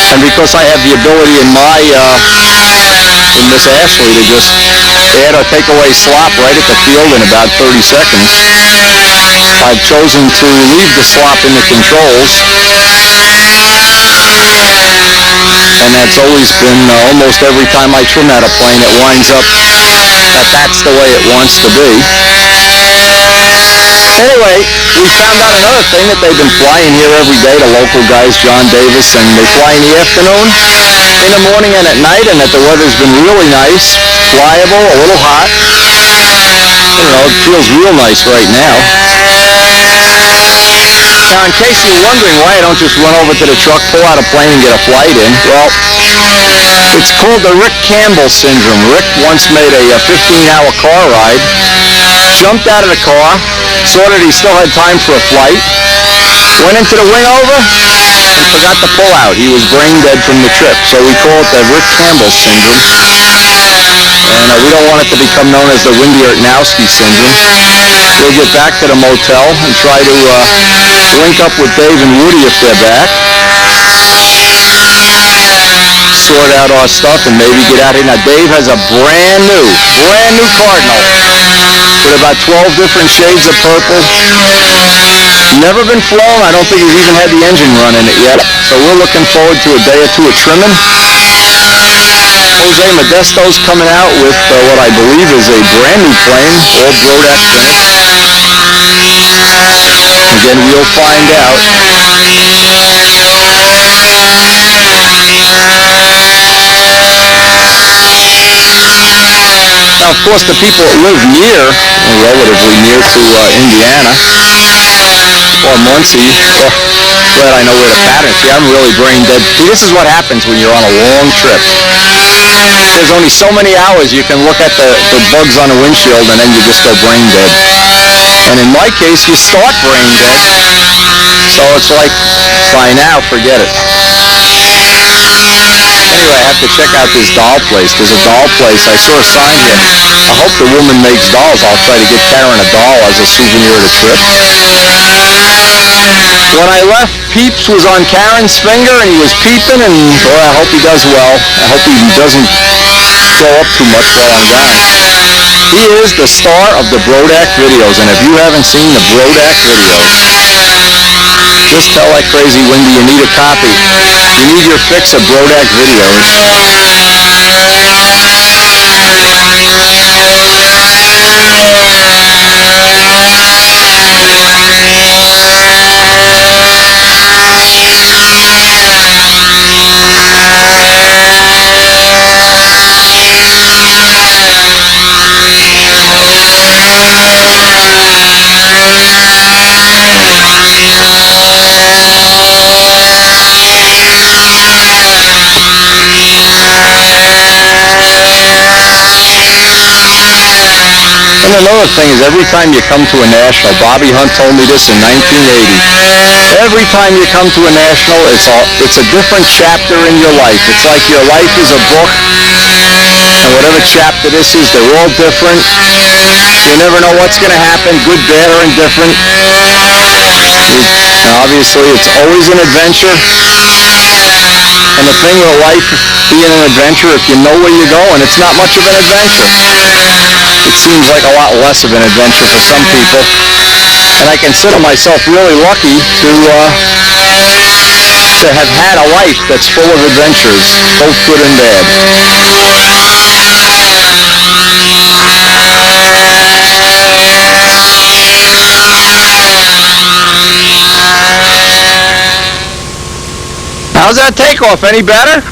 And because I have the ability in my, in Miss Ashley to just add or take away slop right at the field in about 30 seconds, I've chosen to leave the slop in the controls. And that's always been, almost every time I trim out a plane, it winds up that that's the way it wants to be. Anyway, we found out another thing, that they've been flying here every day, the local guys, John Davis, and they fly in the afternoon, in the morning, and at night, and that the weather's been really nice, flyable, a little hot. You know, it feels real nice right now. Now, in case you're wondering why I don't just run over to the truck, pull out a plane, and get a flight in, well, it's called the Rick Campbell syndrome. Rick once made a 15-hour car ride, jumped out of the car, saw that he still had time for a flight, went into the wing over, and forgot to pull out. He was brain dead from the trip, so we call it the Rick Campbell syndrome. And we don't want it to become known as the Wendy Ertnowski syndrome. We'll get back to the motel and try to link up with Dave and Woody if they're back. Sort out our stuff and maybe get out here. Now, Dave has a brand new Cardinal with about 12 different shades of purple. Never been flown. I don't think he's even had the engine run in it yet. So we're looking forward to a day or two of trimming. Jose Modesto's coming out with what I believe is a brand new plane, all Brodak paint. Again, we'll find out. Now, of course, the people that live near, or relatively near to Indiana, or Muncie, glad I know where the pattern. See, I'm really brain dead. See, this is what happens when you're on a long trip. There's only so many hours you can look at the bugs on the windshield, and then you just go brain dead. And in my case, you start brain dead. So it's like, by now, forget it. Anyway, I have to check out this doll place. There's a doll place. I saw a sign here. I hope the woman makes dolls. I'll try to get Karen a doll as a souvenir of the trip. When I left, Peeps was on Karen's finger, and he was peeping, and boy, I hope he does well. I hope he doesn't throw up too much while I'm gone. He is the star of the Brodak videos, and if you haven't seen the Brodak videos, just tell that crazy Wendy you need a copy. You need your fix of Brodak videos. And another thing is, every time you come to a national, Bobby Hunt told me this in 1980, every time you come to a national, it's a different chapter in your life. It's like your life is a book, and whatever chapter this is, they're all different. You never know what's going to happen, good, bad, or indifferent. And obviously, it's always an adventure. And the thing with life being an adventure, if you know where you're going, it's not much of an adventure. It seems like a lot less of an adventure for some people. And I consider myself really lucky to have had a life that's full of adventures, both good and bad. How's that takeoff? Any better?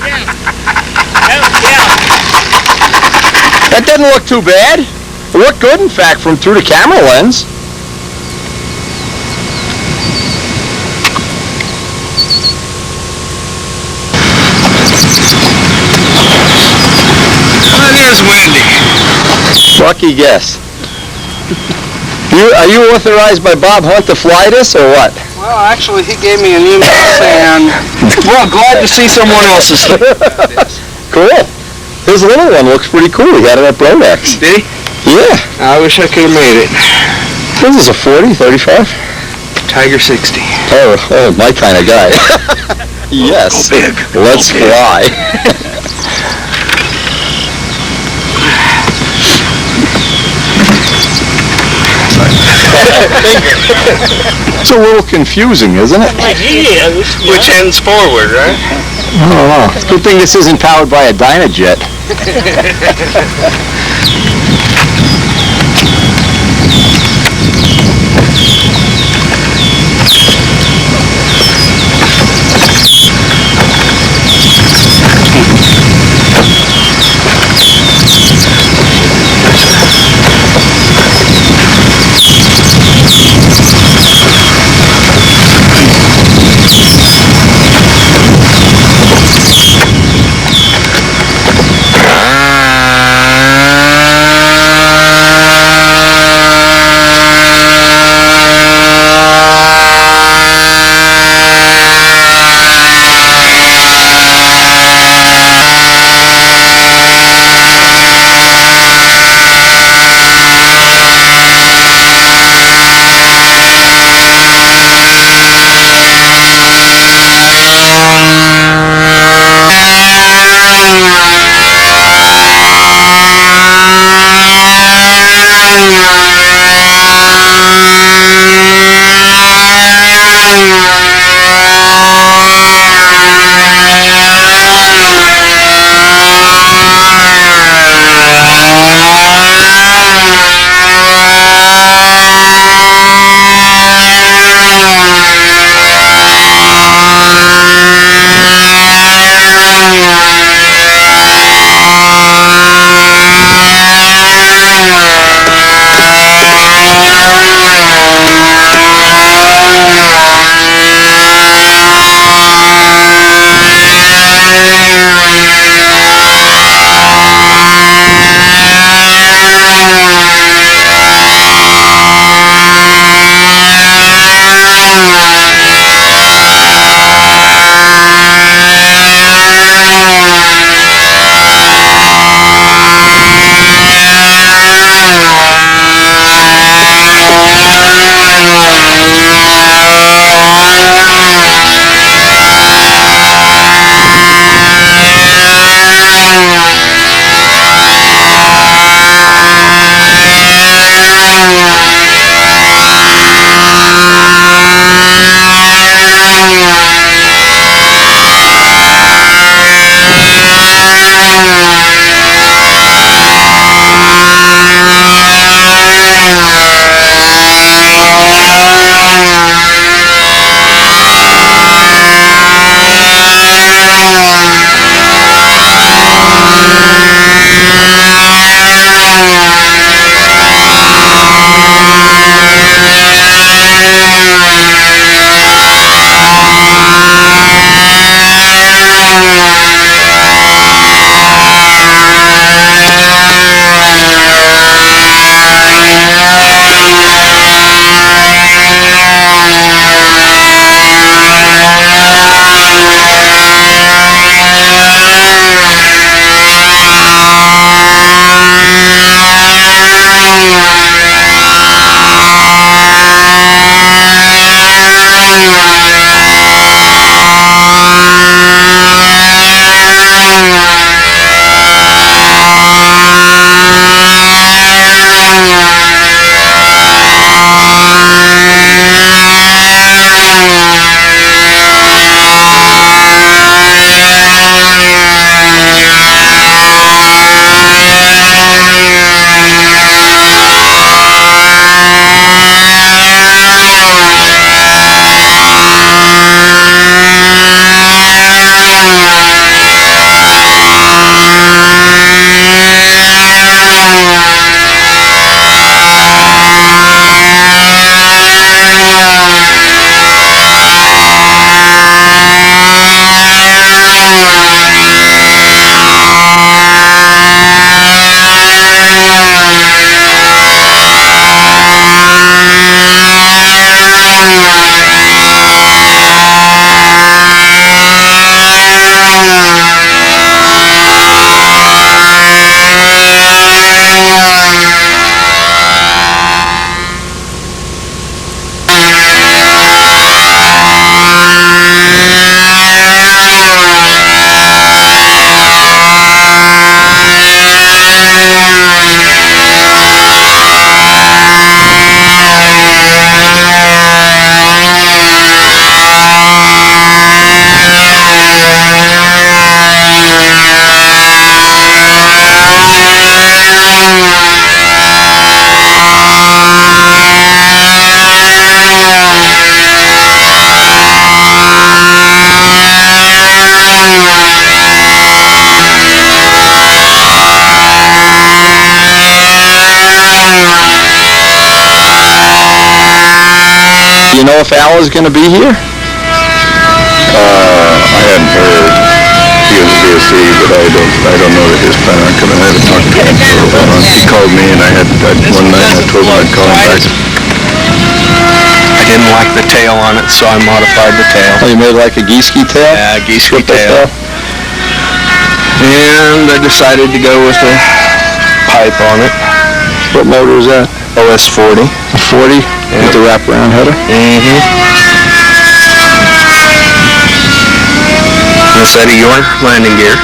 Yeah. That didn't look too bad. It looked good, in fact, from through the camera lens. That is windy. Lucky guess. Are you authorized by Bob Hunt to fly this, or what? Well, actually, he gave me an email saying, well, glad to see someone else's. Cool. His little one looks pretty cool. He got it at Brodax. Did he? Yeah. I wish I could have made it. This is a 40, 35? Tiger 60. Oh, my kind of guy. Yes. Go big. Let's fly. It's a little confusing, isn't it? Which ends forward, right? I don't know. It's a good thing this isn't powered by a Dynajet. you know if Al is going to be here? I hadn't heard. He was busy, but I don't know that his plan on coming. I haven't talked to him, so he called me, and one night I told him I'd call him back. I didn't like the tail on it, so I modified the tail. Oh, you made like a Gieske tail? Yeah, Gieske Triple tail. And I decided to go with the pipe on it. What motor is that? OS 40. A 40 with the wraparound header? Mm-hmm. Instead of your landing gear.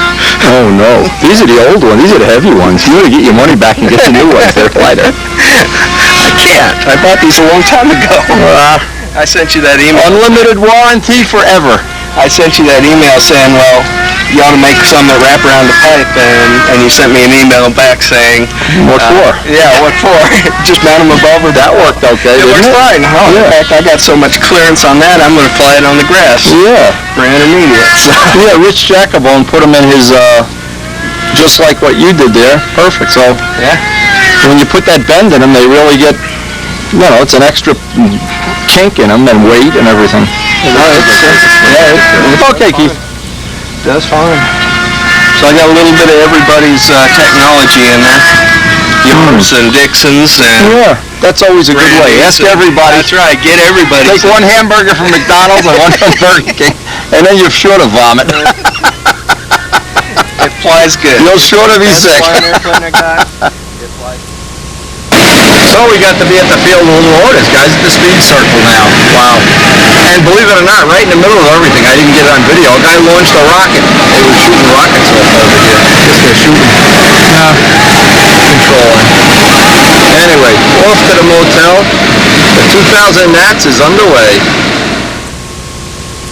Oh no, these are the old ones. These are the heavy ones. You want to get your money back and get the new ones. They're lighter. I can't. I bought these a long time ago. I sent you that email. Unlimited warranty forever. I sent you that email saying, well, you ought to make some that wrap around the pipe, and you sent me an email back saying... What for? Yeah, what for? Just mount them above or... That worked okay, It works fine. Oh, Yeah. In fact, I got so much clearance on that, I'm going to fly it on the grass Yeah. for intermediate. So. Yeah, Rich Jacobone put them in his, just like what you did there. Perfect. So, Yeah. when you put that bend in them, they really get, it's an extra kink in them and weight and everything. Okay, Keith. That's fine. So I got a little bit of everybody's technology in there. Yours and Dixon's and... Yeah, that's always a good way. Ask everybody. That's right. Get everybody. Take one hamburger from McDonald's and one from Burger King, and then you're sure to vomit. It flies good. You're sure to be sick. So we got to be at the field of Little Orders, guys, at the speed circle now. Wow. And believe it or not, right in the middle of everything, I didn't get it on video, a guy launched a rocket. They were shooting rockets off over here. I guess they're shooting controlling. Anyway, off to the motel. The 2000 NATS is underway.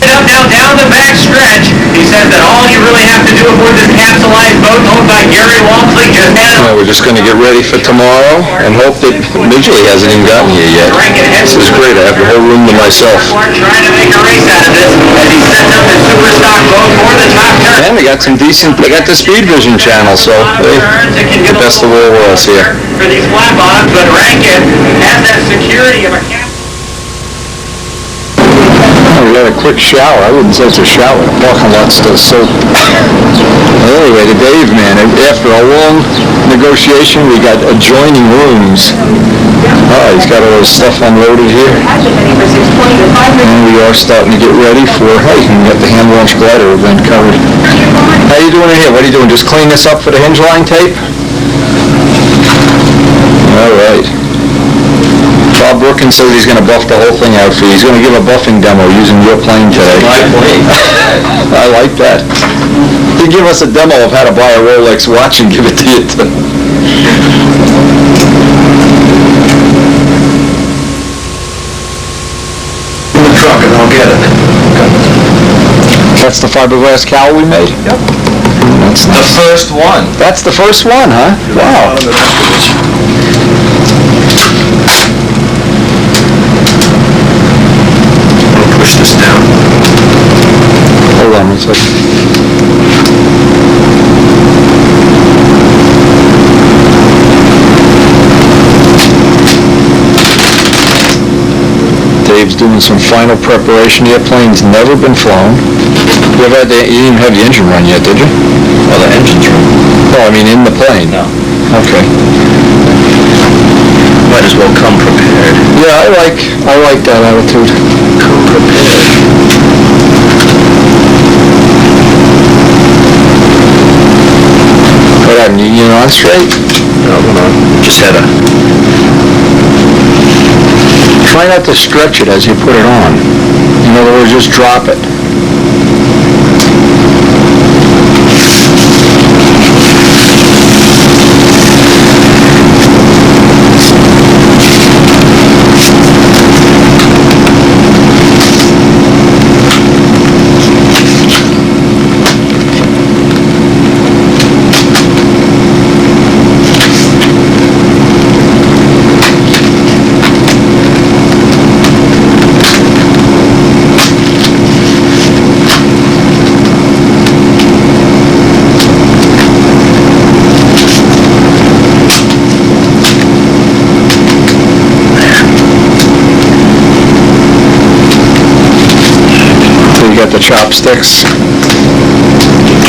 Now down the back stretch, he said that all you really have to do aboard this capsulized boat owned by Gary Walmsley just had We're just going to get ready for tomorrow and hope that Midgley hasn't even gotten here yet. This is great. I have the whole room to myself. trying to make a race out of this as he sets up his super stock boat for the top turn. And they got the Speed Vision channel, so the best of all worlds here. For these flat bottoms, but Rankin has that security of a capsule. We got a quick shower. I wouldn't say it's a shower. The parking lot's still soaked. Anyway, the Dave man, after a long negotiation, we got adjoining rooms. He's got all his stuff unloaded here. And we are starting to get ready for, we got the hand launch glider event covered. How you doing in here? What are you doing? Just clean this up for the hinge line tape? All right. Bob Brookins says he's going to buff the whole thing out for you. He's going to give a buffing demo using your plane today. My plane. I like that. He'd give us a demo of how to buy a Rolex watch and give it to you too. In the truck and I'll get it. That's the fiberglass cowl we made? Yep. That's nice. The first one. That's the first one, huh? Wow. Push this down. Hold on one second. Dave's doing some final preparation. The airplane's never been flown. You didn't even have the engine run yet, did you? Well, the engine's run. Oh, I mean in the plane? No. Okay. Might as well come prepared. Yeah, I like that attitude. Come prepared. What happened? You on straight? No, hold on. Just had a... Try not to stretch it as you put it on. In other words, just drop it. the chopsticks.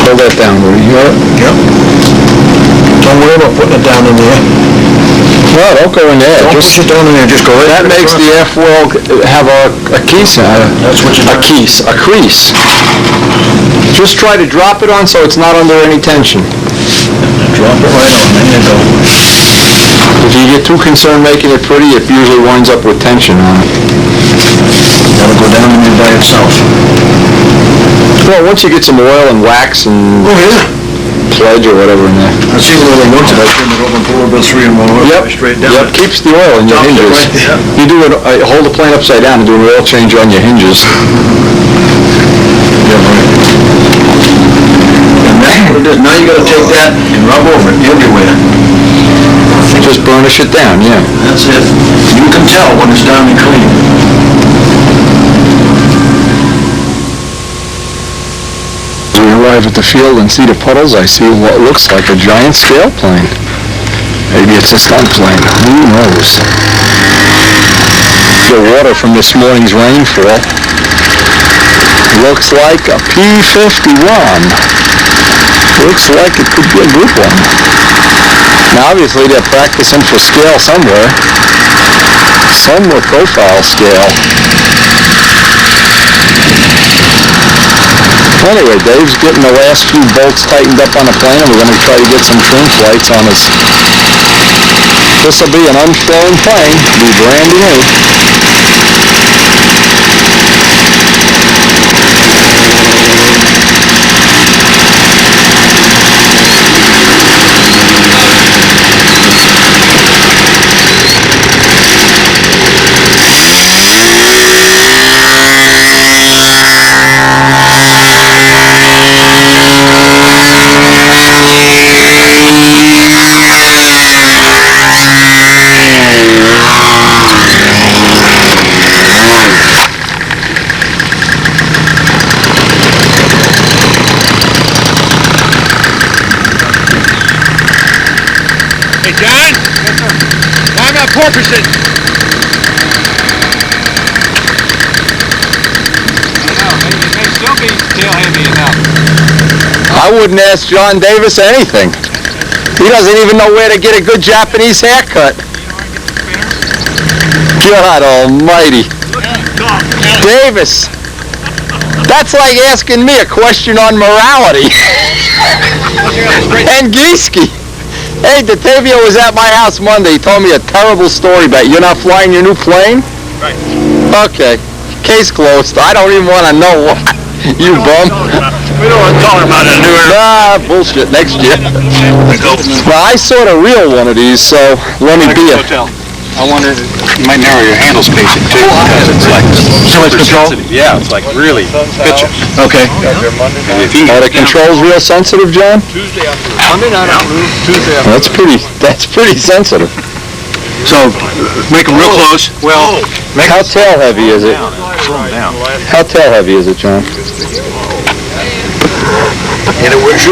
Hold that down, will you? Yep. Don't worry about putting it down in there. No, don't go in there. Don't push it down in there, just go right. That makes the F-well have a crease. That's what you're doing. A crease. Just try to drop it on so it's not under any tension. Drop it right on, there you go. If you get too concerned making it pretty, it usually winds up with tension on it. That'll go down in there by itself. Well, once you get some oil and wax and pledge or whatever in there. I see a little once I turn it over and pour about 3 in 1 oil straight down. Yep, keeps the oil in your hinges. Right there. You do it, hold the plane upside down and do an oil change on your hinges. Yeah, right. And that's what it is. Now you got to take that and rub over it everywhere. Just burnish it down, yeah. That's it. You can tell when it's down and clean. As we arrive at the field and see the puddles, I see what looks like a giant scale plane. Maybe it's a stunt plane. Who knows? The water from this morning's rainfall looks like a P-51. Looks like it could be a Group 1. Now obviously they're practicing for scale somewhere. Somewhere profile scale. Anyway, Dave's getting the last few bolts tightened up on the plane, and we're going to try to get some trim flights on this. This will be an unflown plane. It'll be brand new. Porpoises. It may still be tail heavy enough. I wouldn't ask John Davis anything. He doesn't even know where to get a good Japanese haircut. God almighty. Davis, that's like asking me a question on morality. And Gieske. Hey, Detavio was at my house Monday. He told me a terrible story about you're not flying your new plane? Right. Okay. Case closed. I don't even want to know what. You bum. We don't want to talk about it. Nah, bullshit. Next year. Well, I sort of reel one of these, so let me be a... I wonder, you might narrow your handle spacing too, because it's like so much control. Yeah, it's like really pitches. Okay. Are the controls real sensitive, John? Monday night afternoon, Tuesday afternoon. That's pretty sensitive. So, make them real close. Well, how tail heavy is it? Slow them down. How tail heavy is it, John?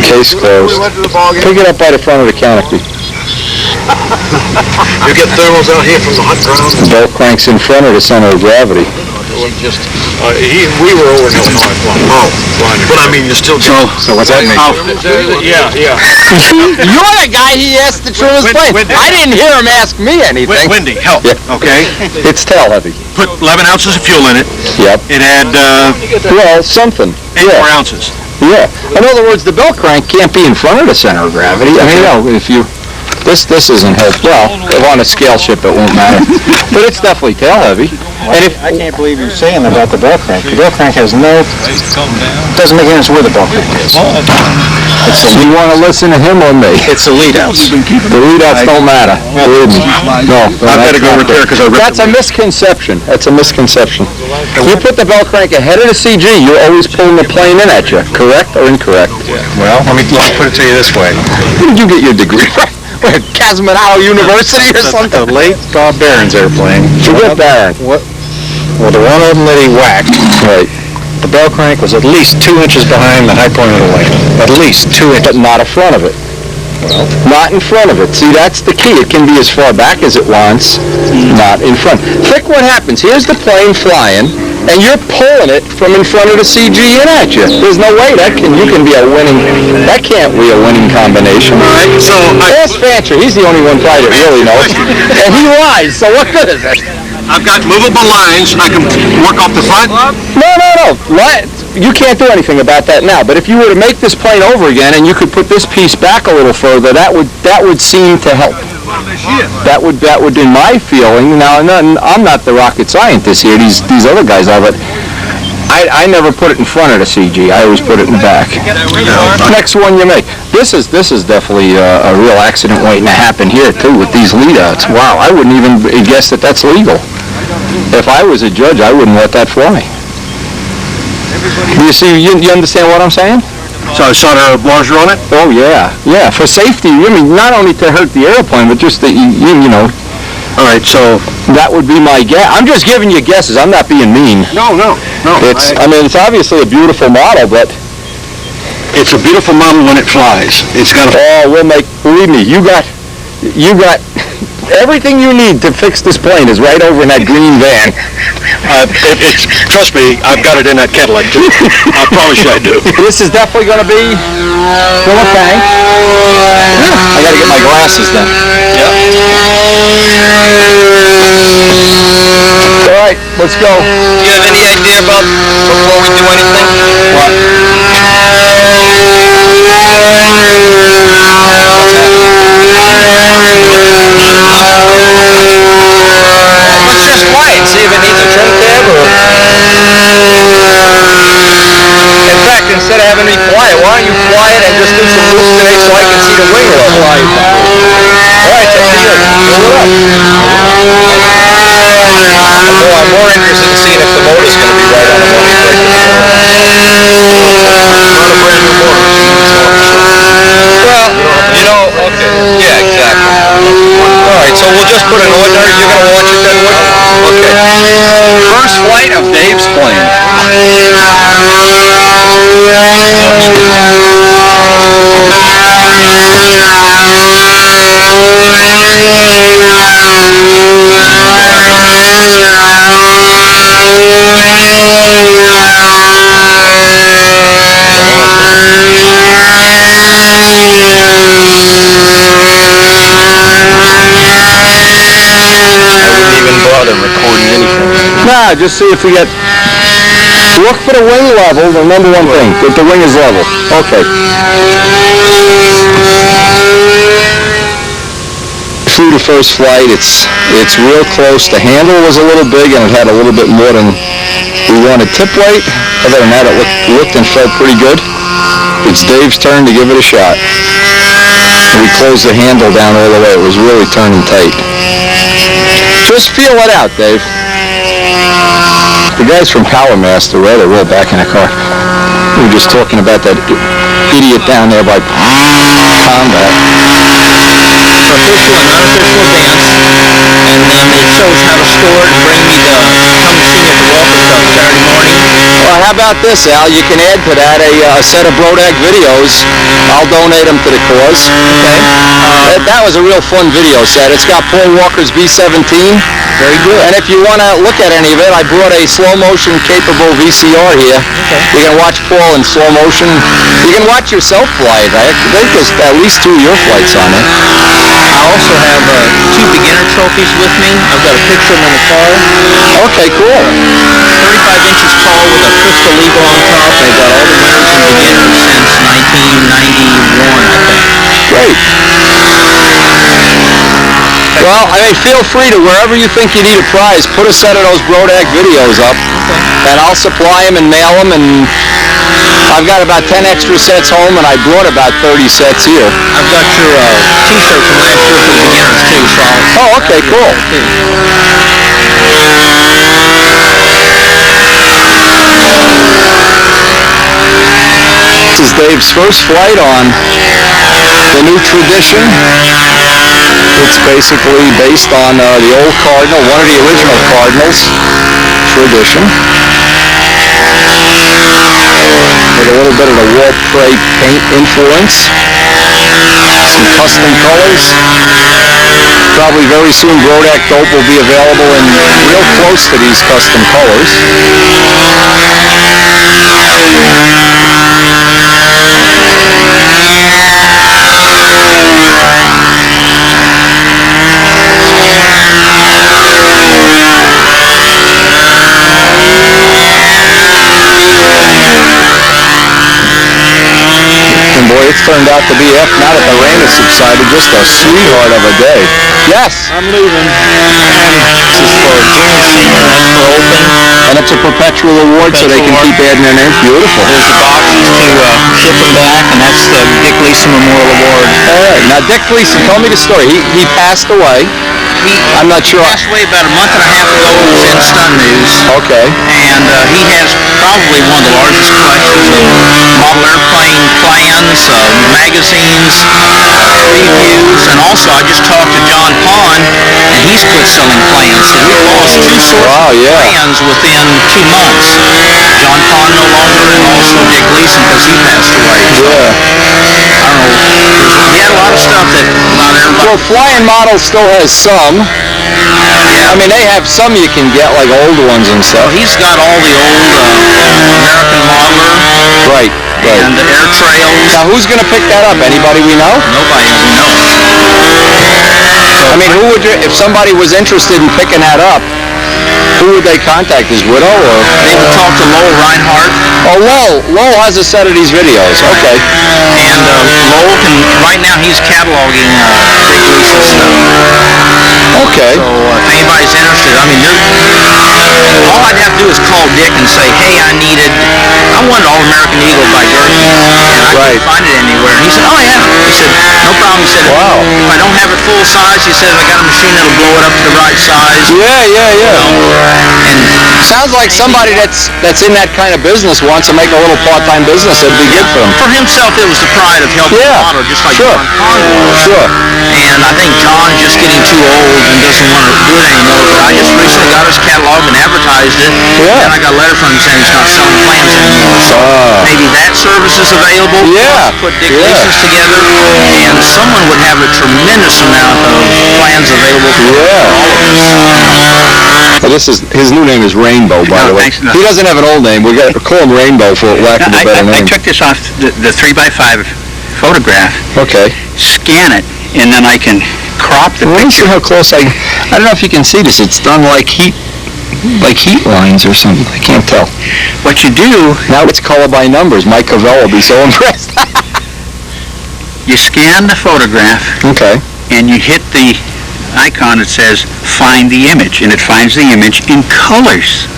Case closed. Pick it up by the front of the canopy. You get thermals out here from the hot ground. The belt crank's in front of the center of gravity. We were over in Illinois flying. Oh, but I mean, you're still... So what's that mean? Yeah. You're the guy he asked to trim his plane. I didn't hear him ask me anything. Windy, help. Yeah. Okay. It's tail heavy. Put 11 ounces of fuel in it. Yep. It had, well, something. 8 more ounces. Yeah. In other words, the belt crank can't be in front of the center of gravity. I mean, you know, if you... This isn't helpful. Well, on a scale ship it won't matter. But it's definitely tail heavy. And if I can't believe you're saying about the belt crank. The belt crank has no... doesn't make any sense where the belt crank is. You want to listen to him or me? It's the lead outs. The lead outs don't matter. Believe me. No. I've got to go repair because I ripped That's a misconception. That's a misconception. You put the belt crank ahead of the CG, you're always pulling the plane in at you. Correct or incorrect? Well, let me put it to you this way. Where did you get your degree from? Kazmanau University or something? The late Bob Barron's airplane. What Barron? Well, the one of them that he whacked, right. The bell crank was at least 2 inches behind the high point of the wing. At least 2 inches. But not in front of it. Well, not in front of it. See, that's the key. It can be as far back as it wants, not in front. Think what happens. Here's the plane flying. and you're pulling it from in front of the CG in at you. There's no way that can be a winning. That can't be a winning combination. All right, so Ask Fancher. He's the only one probably that really knows, and he lies. So what good is it? I've got movable lines. I can work off the front. No. You can't do anything about that now. But if you were to make this plane over again and you could put this piece back a little further, that would seem to help. That would, in my feeling. Now, I'm not the rocket scientist here. These other guys are, but I never put it in front of the CG. I always put it in the back. Next one you make. This is definitely a real accident waiting to happen here too with these lead outs. Wow, I wouldn't even guess that that's legal. If I was a judge, I wouldn't let that fly. You see, you understand what I'm saying? So solder washer on it? Oh yeah. For safety. I mean, not only to hurt the airplane, but just that you know. All right, so that would be my guess. I'm just giving you guesses. I'm not being mean. No. It's obviously a beautiful model, but it's a beautiful model when it flies. It's got a... believe me, you got everything you need to fix this plane is right over in that green van. Trust me, I've got it in that Cadillac too. I promise you I do. This is definitely going to be still a tank. I got to get my glasses then. Yep. All right, let's go. Do you have any idea about, before we do anything? What? Let's just fly it, see if it needs a trim tab or... In fact, instead of having me fly it, why don't you fly it and just do some moves today so I can see the wing level? Alright, it's up to you. Roll it up. Well, I'm more interested in seeing if the motor's going to be right on the money. Not a brand new motor. Well, okay. Yeah, exactly. Alright, so we'll just put an ordinary, you're going to watch it then, Wood? Okay. First flight of Dave's plane. Nah, just see if we get... Look for the wing level, the number one thing, that the wing is level. Okay. Through the first flight, it's real close. The handle was a little big and it had a little bit more than we wanted tip weight. Other than that, it looked and felt pretty good. It's Dave's turn to give it a shot. We closed the handle down all the way. It was really turning tight. Just feel it out, Dave. The guys from Power Master, right, are real back in the car. We were just talking about that idiot down there by Combat. Official and unofficial dance, and then it shows how to store it and bring me the come see me at the Welcome Club Saturday morning. Well, how about this, Al? You can add to that a set of Brodak videos. I'll donate them to the cause. Okay. That was a real fun video set. It's got Paul Walker's V-17. Very good. And if you want to look at any of it, I brought a slow motion capable VCR here. Okay. You can watch Paul in slow motion. You can watch yourself fly it. I think there's at least 2 of your flights on it. I also have 2 beginner trophies with me. I've got a picture of them in the car. Okay, cool. 35 inches tall with a crystal eagle on top. They've got all the winners and beginners since 1991, I think. Great. Well, I mean, feel free to, wherever you think you need a prize, put a set of those Brodak videos up, and I'll supply them and mail them, and I've got about 10 extra sets home, and I brought about 30 sets here. I've got your t-shirt from last year for the beginners, too, so Oh, okay, cool. This is Dave's first flight on the new Tradition. It's basically based on the old Cardinal, one of the original Cardinals, Tradition. With a little bit of the Walt Prey paint influence. Some custom colors. Probably very soon Brodak Dope will be available in real close to these custom colors. And boy, it's turned out to be, now that the rain has subsided, just a sweetheart of a day. Yes. I'm leaving. This is for junior, senior, and for open. And it's a perpetual award, so they can keep adding their names. Beautiful. There's the boxes to ship them back, and that's the Dick Gleason Memorial Award. All right. Now, Dick Gleason, tell me the story. He passed away. I'm not sure. He passed away about a month and a half ago. It was in Stun News. Okay. And he has probably one of the largest collections of model airplane plans, magazines, reviews, and also I just talked to John Pond, and he's quit selling plans. So we lost two sources of plans within 2 months. John Pond no longer, and also Dick Gleason because he passed away. So, I don't know. He had a lot of stuff that not everybody... Well, Flying Model still has some. Yeah. I mean, they have some you can get, like old ones and stuff. Well, he's got all the old American Modeler. Right. And the Air Trails. Now, who's going to pick that up? Anybody we know? Nobody we know. I mean, who would if somebody was interested in picking that up, who would they contact? His widow, or? They would talk to Lowell Reinhardt. Oh, Lowell has a set of these videos. Okay. And Lowell can, right now he's cataloging Dick Gleason stuff. Okay. So if anybody's interested, I mean, all I'd have to do is call Dick and say, hey, I wanted All-American Eagle by Gerke, and I couldn't find it anywhere. And he said, oh yeah. He said, no problem. He said, wow. If I don't have it full size, he said, I got a machine that'll blow it up to the right size. Yeah. And sounds like somebody that's in that kind of business wants to make a little part-time business. It'd be good for him. For himself, it was the pride of helping the model, just like John Pond was. Sure. And I think John's just getting too old and doesn't want to do it anymore. But I just recently got his catalog and advertised it. Yeah. And I got a letter from him saying he's not selling plans anymore. So maybe that service is available. Yeah. Put Dick Gleason's together, and someone would have a tremendous amount of plans available for all of us. Well, his new name is Rainbow, by the way. He doesn't have an old name. We got to call him Rainbow for lack of a better name. I took this off the 3x5 photograph. Okay. Scan it, and then I can crop the picture. Let me see how close I don't know if you can see this. It's done like heat lines or something. I can't tell. What you do... Now it's color by numbers. Mike Cavell will be so impressed. You scan the photograph. Okay. And you hit the icon that says find the image, and it finds the image in colors.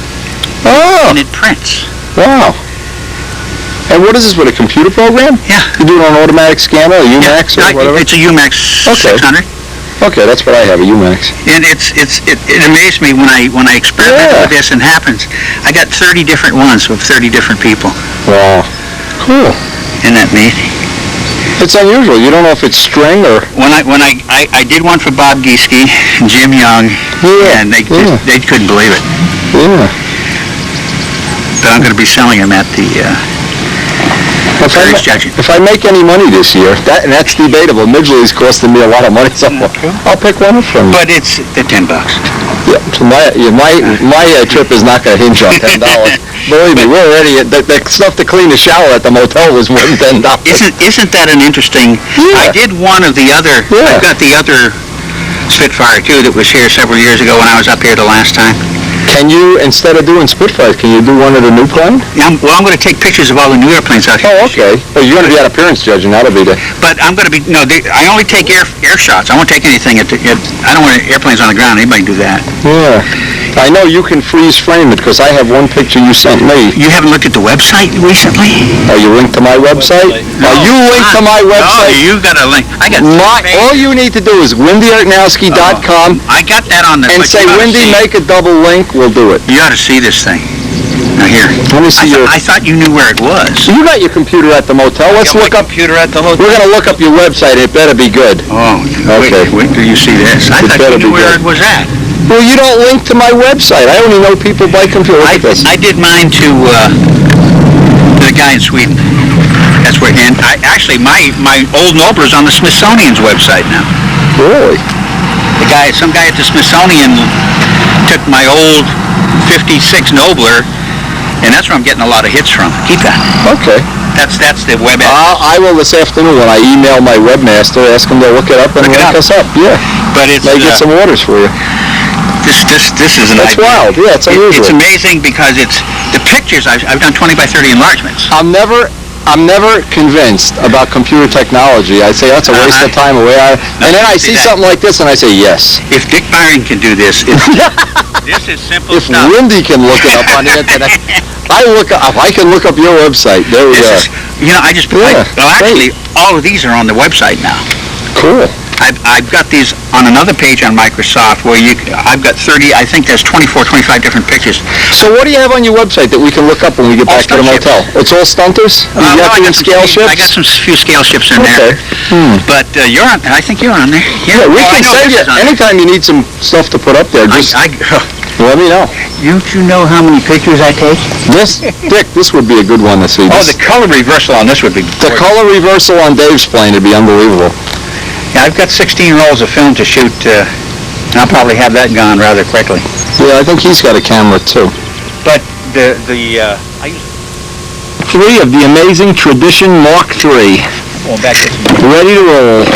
Oh. And it prints. Wow. And what is this, with a computer program? Yeah. You do it on an automatic scanner, a UMAX or whatever? It's a UMAX 600. Okay, that's what I have, a UMAX. And it amazed me when I experimented with this and happens. I got 30 different ones with 30 different people. Wow. Cool. Isn't that neat? It's unusual. You don't know if it's string or... When I did one for Bob Gieske and Jim Young, and they couldn't believe it. Yeah. But I'm going to be selling them at the If I make any money this year, and that's debatable. Midgley's costing me a lot of money, so I'll pick one up from you. But it's the $10. Yeah, so my trip is not going to hinge on $10. Believe me, we're already the stuff to clean the shower at the motel was more than $10. Isn't that an interesting? Yeah. I did one of the other. I've got the other Spitfire too that was here several years ago when I was up here the last time. Can you, instead of doing Spitfires, can you do one of the new plane? Yeah, I'm going to take pictures of all the new airplanes out here. Oh, okay. Well, you're going to be at appearance judging. That'll be the... But I'm going to be, I only take air shots. I won't take anything I don't want airplanes on the ground. Anybody can do that. Yeah. I know you can freeze frame it because I have one picture you sent me. You haven't looked at the website recently? Are you linked to my website? No, Are you linked to my website? No, you got a link. I got all you need to do is WindyArtnowski.com. I got that on the... And say, Windy, make a double link. We'll do it. You ought to see this thing. Now here. Let me see I thought you knew where it was. You got your computer at the motel. Let's look up... computer at the hotel. We're going to look up your website. It better be good. Oh, okay. Wait till you see this. I thought you knew where it was at. Well, you don't link to my website. I only know people buy computers. Look at this. I did mine to the guy in Sweden. That's where, and actually my old Nobler's on the Smithsonian's website now. Really? Some guy at the Smithsonian took my old 56 Nobler, and that's where I'm getting a lot of hits from. Keep that. Okay. That's the web address. I will this afternoon when I email my webmaster, ask him to look it up and link us up. Yeah. But it's May get some orders for you. This is an That's idea. wild. Yeah, it's unusual. It's amazing because it's the pictures. I've done 20 by 30 enlargements. I'm never convinced about computer technology. I say that's a waste of time. And then I see something like this and I say yes. If Dick Byron can do this, this is simple If stuff. Wendy can look it up on the internet, I can look up your website. There we go. Actually, all of these are on the website now. Cool. I've got these on another page on Microsoft where I've got 30, I think there's 24, 25 different pictures. So what do you have on your website that we can look up when we get back to the motel? It's all stunters? You got some scale ships? I got some few scale ships in there. But I think you're on there. Yeah, we can send you, anytime you need some stuff to put up there, just let me know. You know how many pictures I take? Dick, this would be a good one to see. Oh, the color reversal on this would be The color reversal on Dave's plane would be unbelievable. Yeah, I've got 16 rolls of film to shoot, and I'll probably have that gone rather quickly. Yeah, I think he's got a camera too. But I use 3 of the amazing Tradition Mark III. Going back to Ready to roll.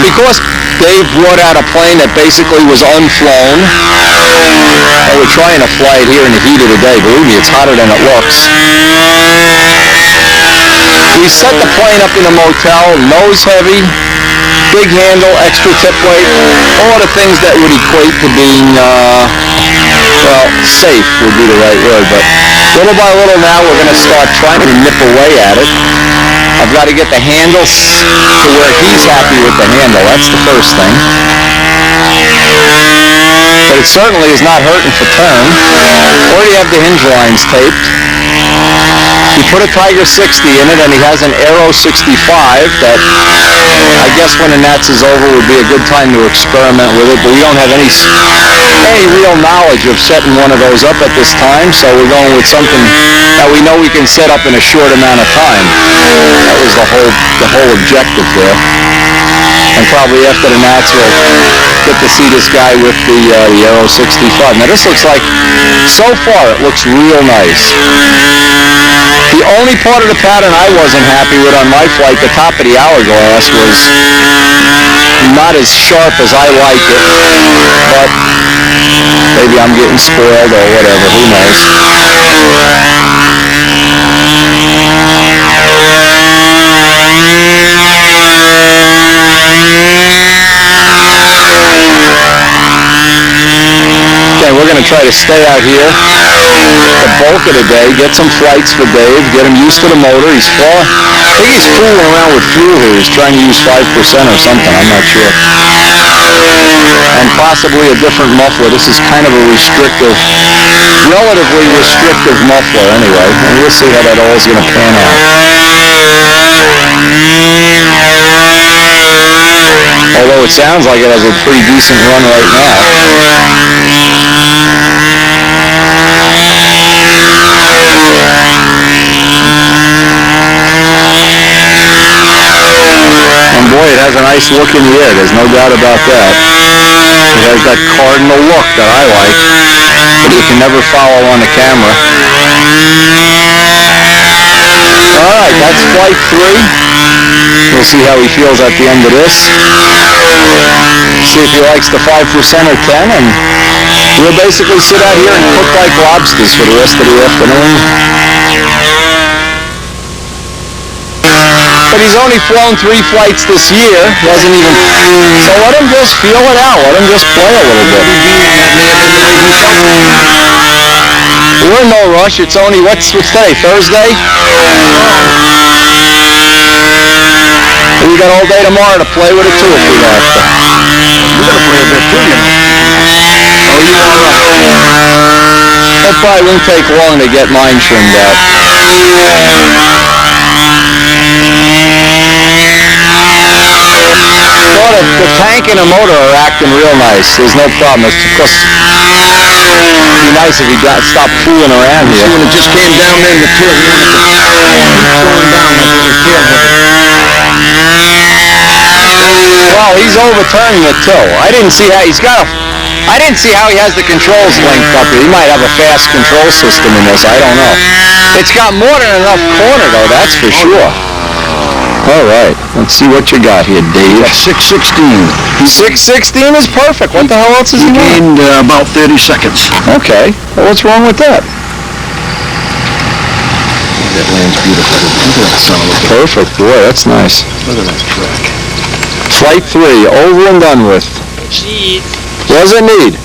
Because Dave brought out a plane that basically was unflown, and we're trying to fly it here in the heat of the day. Believe me, it's hotter than it looks. We set the plane up in a motel, nose heavy, big handle, extra tip weight, all the things that would equate to being, safe would be the right word, but little by little now we're going to start trying to nip away at it. I've got to get the handles to where he's happy with the handle. That's the first thing. But it certainly is not hurting for turn. Already have the hinge lines taped. He put a Tiger 60 in it, and he has an Aero 65 that I guess when the NATS is over would be a good time to experiment with it, but we don't have any real knowledge of setting one of those up at this time, so we're going with something that we know we can set up in a short amount of time. That was the whole objective there. And probably after the NATS we'll get to see this guy with the Aero 65. Now this looks like, so far it looks real nice. The only part of the pattern I wasn't happy with on my flight, the top of the hourglass, was not as sharp as I like it, but maybe I'm getting spoiled or whatever, who knows. Okay, we're going to try to stay out here the bulk of the day, get some flights for Dave, get him used to the motor. I think he's fooling around with fuel here. He's trying to use 5% or something, I'm not sure. And possibly a different muffler. This is kind of a relatively restrictive muffler anyway. And we'll see how that all is going to pan out. Although it sounds like it has a pretty decent run right now. And boy, it has a nice look in the air, there's no doubt about that. It has that cardinal look that I like, but you can never follow on the camera. Alright, that's flight 3. We'll see how he feels at the end of this. See if he likes the 5% or 10, and we'll basically sit out here and cook like lobsters for the rest of the afternoon. But he's only flown 3 flights this year. He hasn't even... So let him just feel it out. Let him just play a little bit. We're in no rush. It's only, what's today, Thursday? We got all day tomorrow to play with it too if we have to. We're gonna play a bit too, you know. Oh, you are right. It probably won't take long to get mine trimmed out. Well, the tank and the motor are acting real nice. There's no problem. It's because it'd be nice if he stopped fooling around here. When it just came down there in the till, you wanted to keep going down like it was tail heavy. Well, he's overturning it too. I didn't see how he has the controls linked up here. He might have a fast control system in this. I don't know. It's got more than enough corner though, that's for sure. All right, let's see what you got here, Dave. 616. 616 is perfect. What the hell else is he gained about 30 seconds. Okay. Well, what's wrong with that? That lands beautiful. Look at that son of a... Perfect. Boy, that's nice. Look at that track. Flight 3, over and done with. Jeez. What does it need?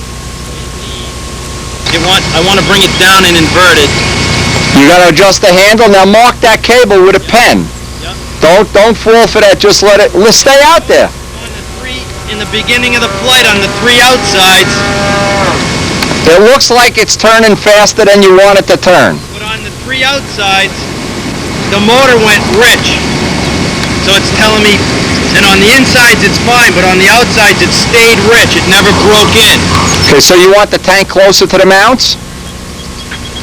I want to bring it down and invert it. You got to adjust the handle. Now mark that cable with a pen. Yep. Don't fall for that. Just let it stay out there. On the 3, in the beginning of the flight, on the 3 outsides. It looks like it's turning faster than you want it to turn. But on the 3 outsides, the motor went rich. So it's telling me, and on the insides it's fine, but on the outsides it stayed rich. It never broke in. Okay, so you want the tank closer to the mounts?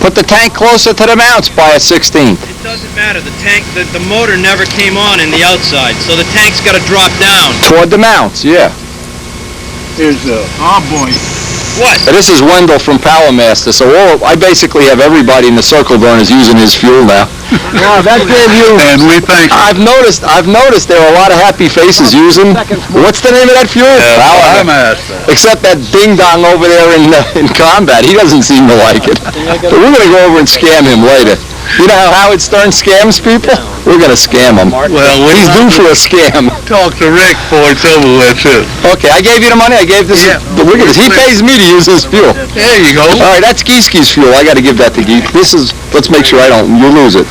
Put the tank closer to the mounts by a 16th. It doesn't matter. The tank, the motor never came on in the outside, so the tank's got to drop down. Toward the mounts, yeah. Here's oh boy. What? This is Wendell from Power Master, so I basically have everybody in the circle burners using his fuel now. Wow, that gave you... And we thank you. I've noticed there are a lot of happy faces using, what's the name of that fuel? Power Master. Except that ding-dong over there in combat. He doesn't seem to like it. But we're going to go over and scam him later. You know how Howard Stern scams people? We're going to scam him. Well, he's due for a scam. Talk to Rick before it's over with, too. Okay, I gave you the money. I gave this. Yeah. Look at this. He pays me to use his fuel. There you go. All right, that's Geeski's fuel. I got to give that to Geek. This is. Let's make sure you lose it.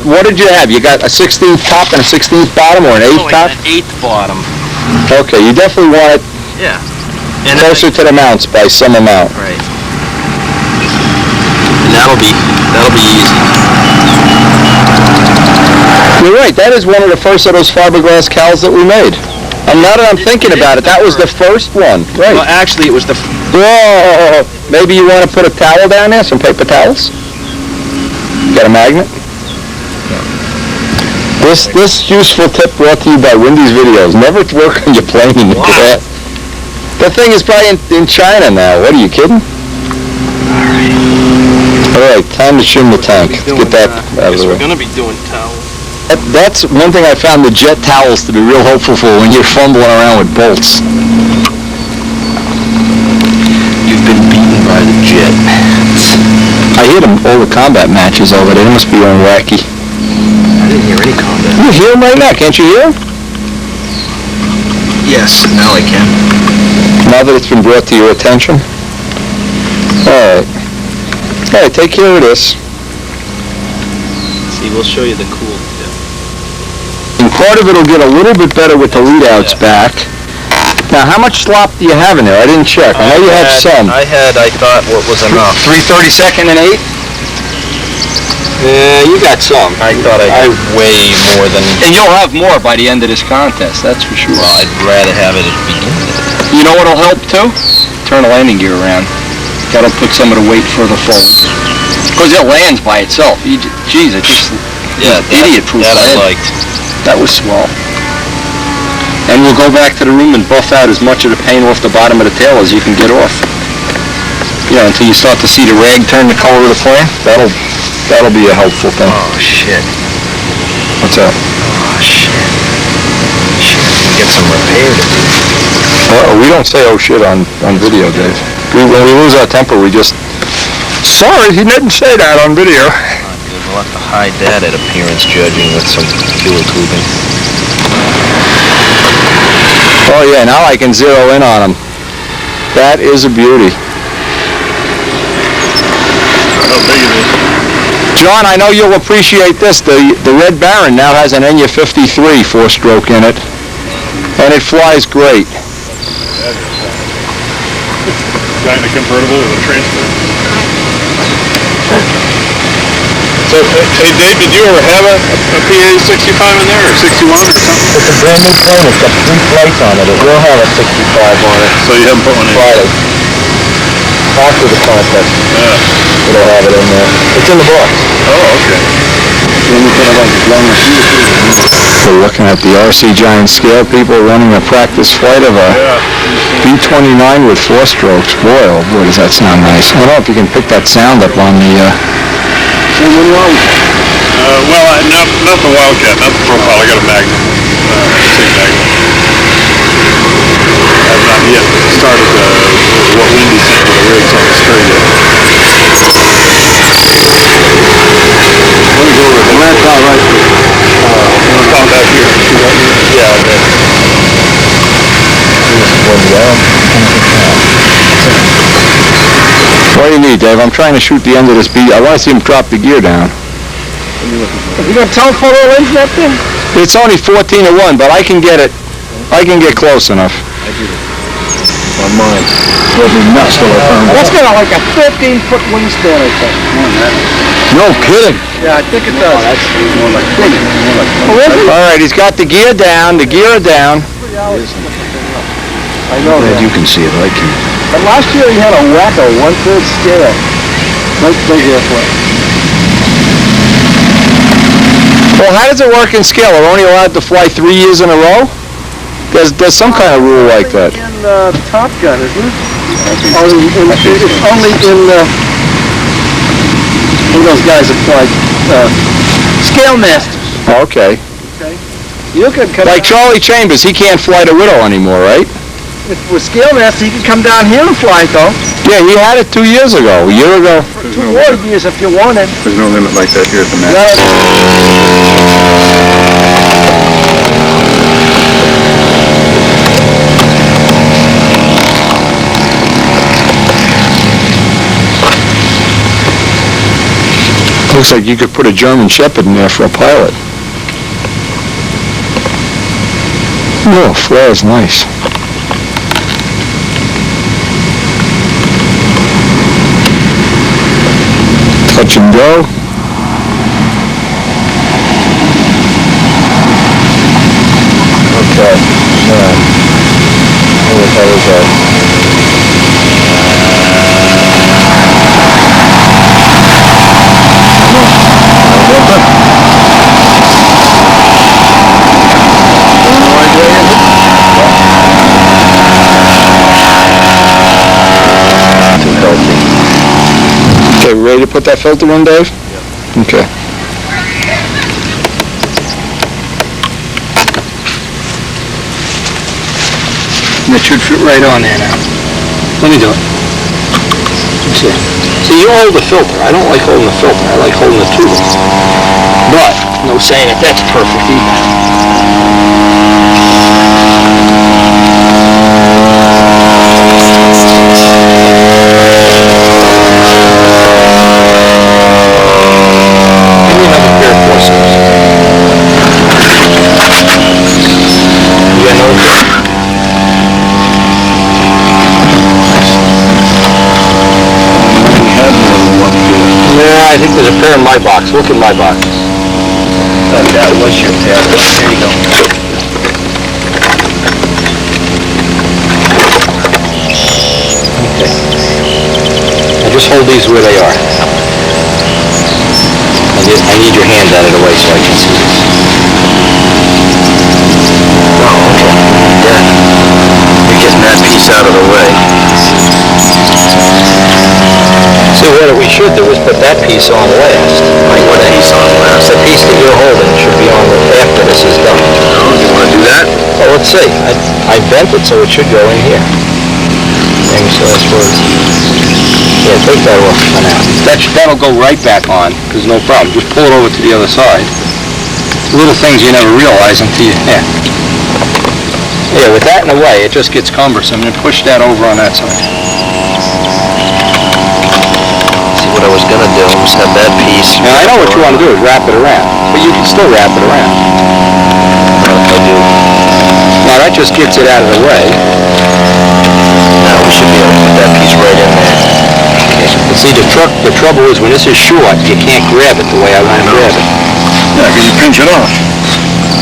What did you have? You got a 16th top and a 16th bottom, or an 8th top? An 8th bottom. Okay, you definitely want it Yeah. closer to the mounts by some amount. Right. And that'll be easy. You're right. That is one of the first of those fiberglass cowls that we made. And now that I'm thinking about it, that was the first one. Right. Well, actually, it was the. Whoa! Maybe you want to put a towel down there, some paper towels. Got a magnet? This useful tip brought to you by Wendy's Videos. Never work on your plane in the grass. The thing is probably in China now. What are you kidding? All right, time to shim the tank. Get that out of the way. We're gonna be doing towels. That's one thing I found the jet towels to be real helpful for when you're fumbling around with bolts. You've been beaten by the jet. I hear them all the combat matches over there. They must be on wacky. I didn't hear any combat. You hear them right now, can't you hear them? Yes, now I can. Now that it's been brought to your attention? Alright. Alright, take care of this. See, we'll show you the cool tip. And part of it will get a little bit better with the lead-outs back. Now, how much slop do you have in there? I didn't check. I know you had some. I thought, what was enough? 3/32 and 1/8? Yeah, you got some. I thought I had way more than... And you'll have more by the end of this contest, that's for sure. Well, I'd rather have it at the beginning. You know what'll help too? Turn the landing gear around. That'll put some of the weight further forward. Because it lands by itself. Geez, it just... Yeah, idiot-proof that I land. liked. That was swell. And we'll go back to the room and buff out as much of the paint off the bottom of the tail as you can get off. You know, until you start to see the rag turn the color of the plane. That'll be a helpful thing. Oh, shit. What's that? Oh, shit. Shit, we get some repair to do. We don't say oh shit on video, Dave. When we lose our temper, we just... Sorry, he didn't say that on video. Oh, dude, we'll have to hide that at appearance judging with some fuel tubing. Oh yeah, now I can zero in on him. That is a beauty. how big it is. John, I know you'll appreciate this. The Red Baron now has an Enya 53 four-stroke in it, and it flies great. Guy in a convertible with a transfer. So, hey Dave, did you ever have a PA 65 in there, or 61 or something? It's a brand new plane. It's got 3 flights on it. It will have a 65 on it. So you haven't put one in? Friday. After the contest. Yeah. It'll have it in there. It's in the box. Oh, okay. We're looking at the RC Giant scale people running a practice flight of a B-29 with 4 strokes. Boy, oh boy, does that sound nice. I don't know if you can pick that sound up on the... Well, not the Wildcat, not the profile. I got a Magnum. Same Magnum. I've not yet started what Wendy sent me, the rigs on Australia. Let me go over the laptop right here. Let's call back here. Yeah, I bet. What do you need, Dave? I'm trying to shoot the end of this beat. I want to see him drop the gear down. You got telephoto lens up there? It's only 14-1, but I can get it. I can get close enough. On mine. It'll be nuts till I found That's got like a 15-foot wingspan, I think. No kidding. Yeah, I think it does. more like Oh, is it? All right, he's got the gear down. The gear down. I know that. You can see it. I can. But last year he had a wacko, 1/3 scale. Nice big airplane. Well, how does it work in scale? Are only allowed to fly 3 years in a row? There's some kind of rule like that. In Top Gun, isn't it? It's only in one of those guys that fly Scale Masters. Okay. You could come Like Charlie Chambers, he can't fly the Widow anymore, right? with Scale Master, you could come down here and fly it though. Yeah, he had it 2 years ago. A year ago. For 2 more years if you wanted. There's no limit like that here at the NATS. Looks like you could put a German Shepherd in there for a pilot. Oh, flare's nice. Touch and go. Okay. What the hell is that? Okay, ready to put that filter in, Dave? Yeah. Okay. That should fit right on there now. Let me do it. See, you hold the filter. I don't like holding the filter. I like holding the tube. But, no saying that that's perfect either. I think there's a pair in my box. Look in my box. That was your pair. There you go. Okay. Now just hold these where they are. I need your hand out of the way so I can see this. Oh, okay. Yeah. You're getting that piece out of the way. See, what we should do is put that piece on last. Like what piece on last? The piece that you're holding should be on after this is done. Oh, you want to do that? Well, let's see. I bent it so it should go in here. Maybe so that's where yeah, take that off for now. That'll go right back on, because no problem. Just pull it over to the other side. Little things you never realize until you, yeah. Yeah, with that in the way, it just gets cumbersome, and push that over on that side. See what I was gonna do, was have that piece. Now, I know what you want to do is wrap it around, but you can still wrap it around. I do. Now, that just gets it out of the way. Now we should be able to put that piece right in there. But see, the trouble is when this is short, you can't grab it the way I want to grab it. Yeah, because you pinch it off.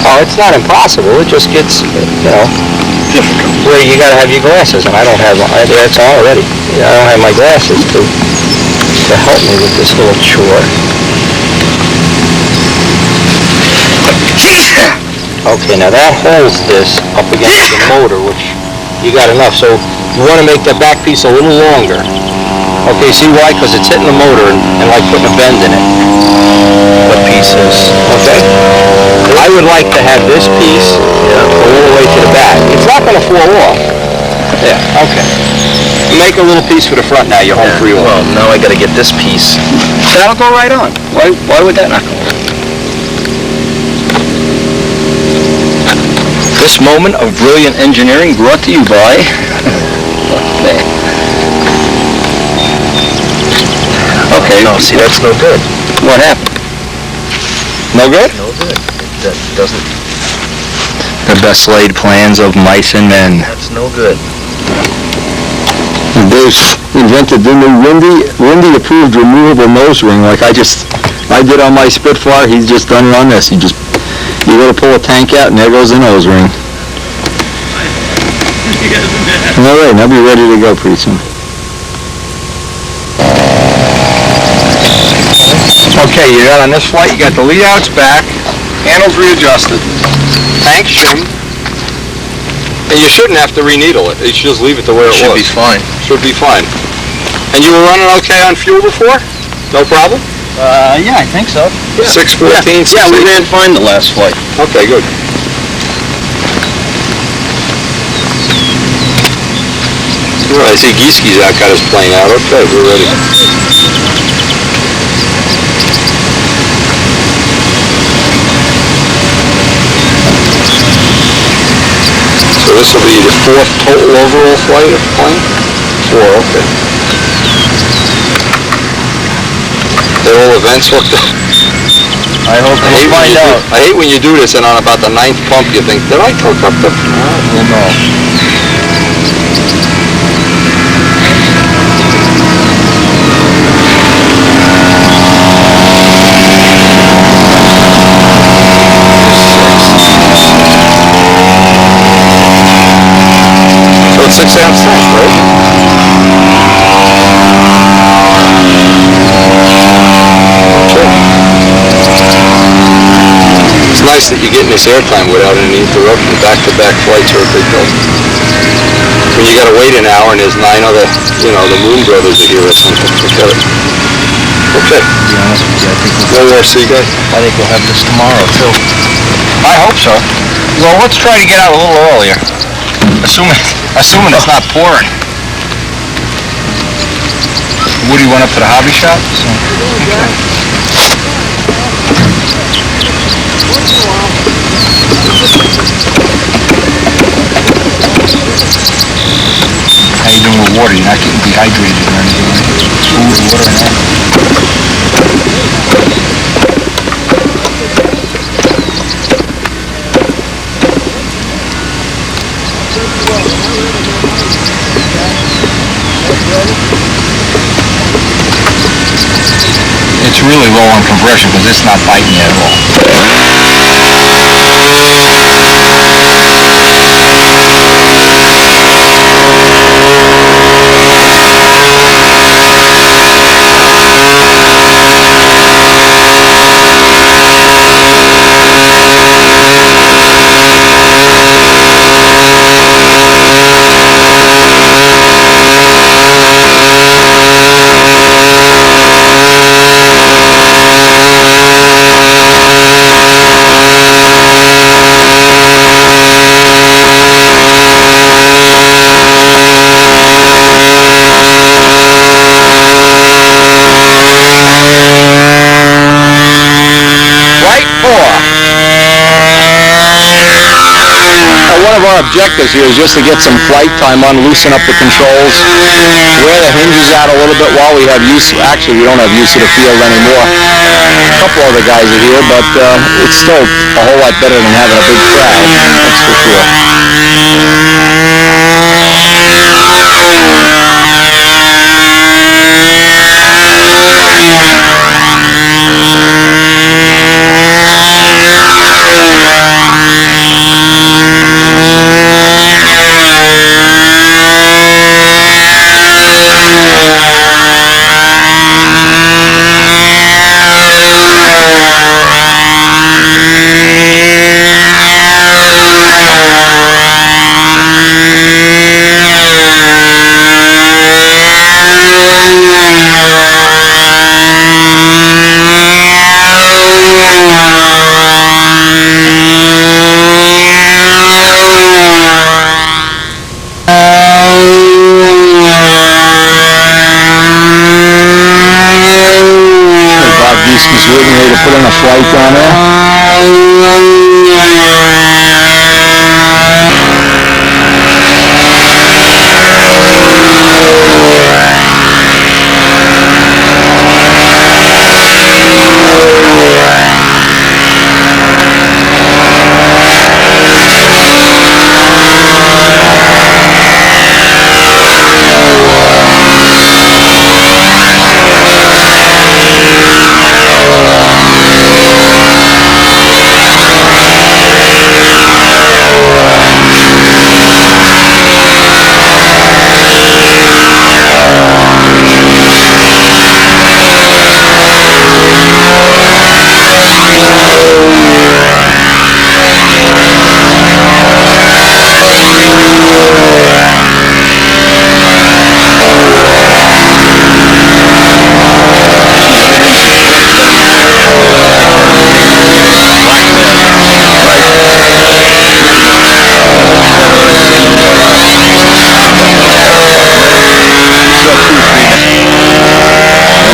Oh, it's not impossible. It just gets, Difficult. where you got to have your glasses, and I don't have. That's all already. I don't have my glasses to help me with this little chore. Okay, now that holds this up against the motor, which you got enough. So you want to make the back piece a little longer. Okay, see why? Because it's hitting the motor and like putting a bend in it. What piece is? Okay? I would like to have this piece go all the way to the back. It's not going to fall off. Yeah, okay. Make a little piece for the front now. You're home free. Well, now I got to get this piece. That'll go right on. Why would that not go? This moment of brilliant engineering brought to you by... Okay. No, see, that's no good. What happened? No good? No good. That doesn't... The best laid plans of mice and men. That's no good. Dave's invented the new Windy approved removable nose ring like I did on my Spitfire. He's just done it on this. You go to pull a tank out and there goes the nose ring. All right, now be ready to go pretty soon. Okay, you got on this flight, you got the lead outs back, handles readjusted, tank shimmed, and you shouldn't have to re-needle it. You should just leave it the way it was. Should be fine. Should be fine. And you were running okay on fuel before? No problem? Yeah, I think so. Yeah. 614, Yeah, we ran fine the last flight. Okay, good. Well, I see Gieski's out, got his plane out. Okay, we're ready. So this will be the 4th total overall flight of the plane? 4, okay. Did all events look good? I hope we'll find out. I hate when you do this and on about the 9th pump you think, did I hook up the... We'll know. So it's 6-ounce tank, right? It's nice that you're getting this airtime without any interruption. Back-to-back flights are a big help. When you gotta wait an hour and there's 9 other, the Moon Brothers are here or something. Forget it. Okay. To be honest with you, I think I think we'll have this tomorrow too. I hope so. Well, let's try to get out a little earlier. Assuming it's not pouring. Woody went up to the hobby shop? How you doing with water? You're not getting dehydrated or anything, right? Food, water, and that. It's really low on compression because it's not biting you at all. objectives here is just to get some flight time on, loosen up the controls, wear the hinges out a little bit while we have use. Actually, we don't have use of the field anymore. A couple other guys are here, but it's still a whole lot better than having a big crowd. That's for sure. He's waiting here to put in a flight down there.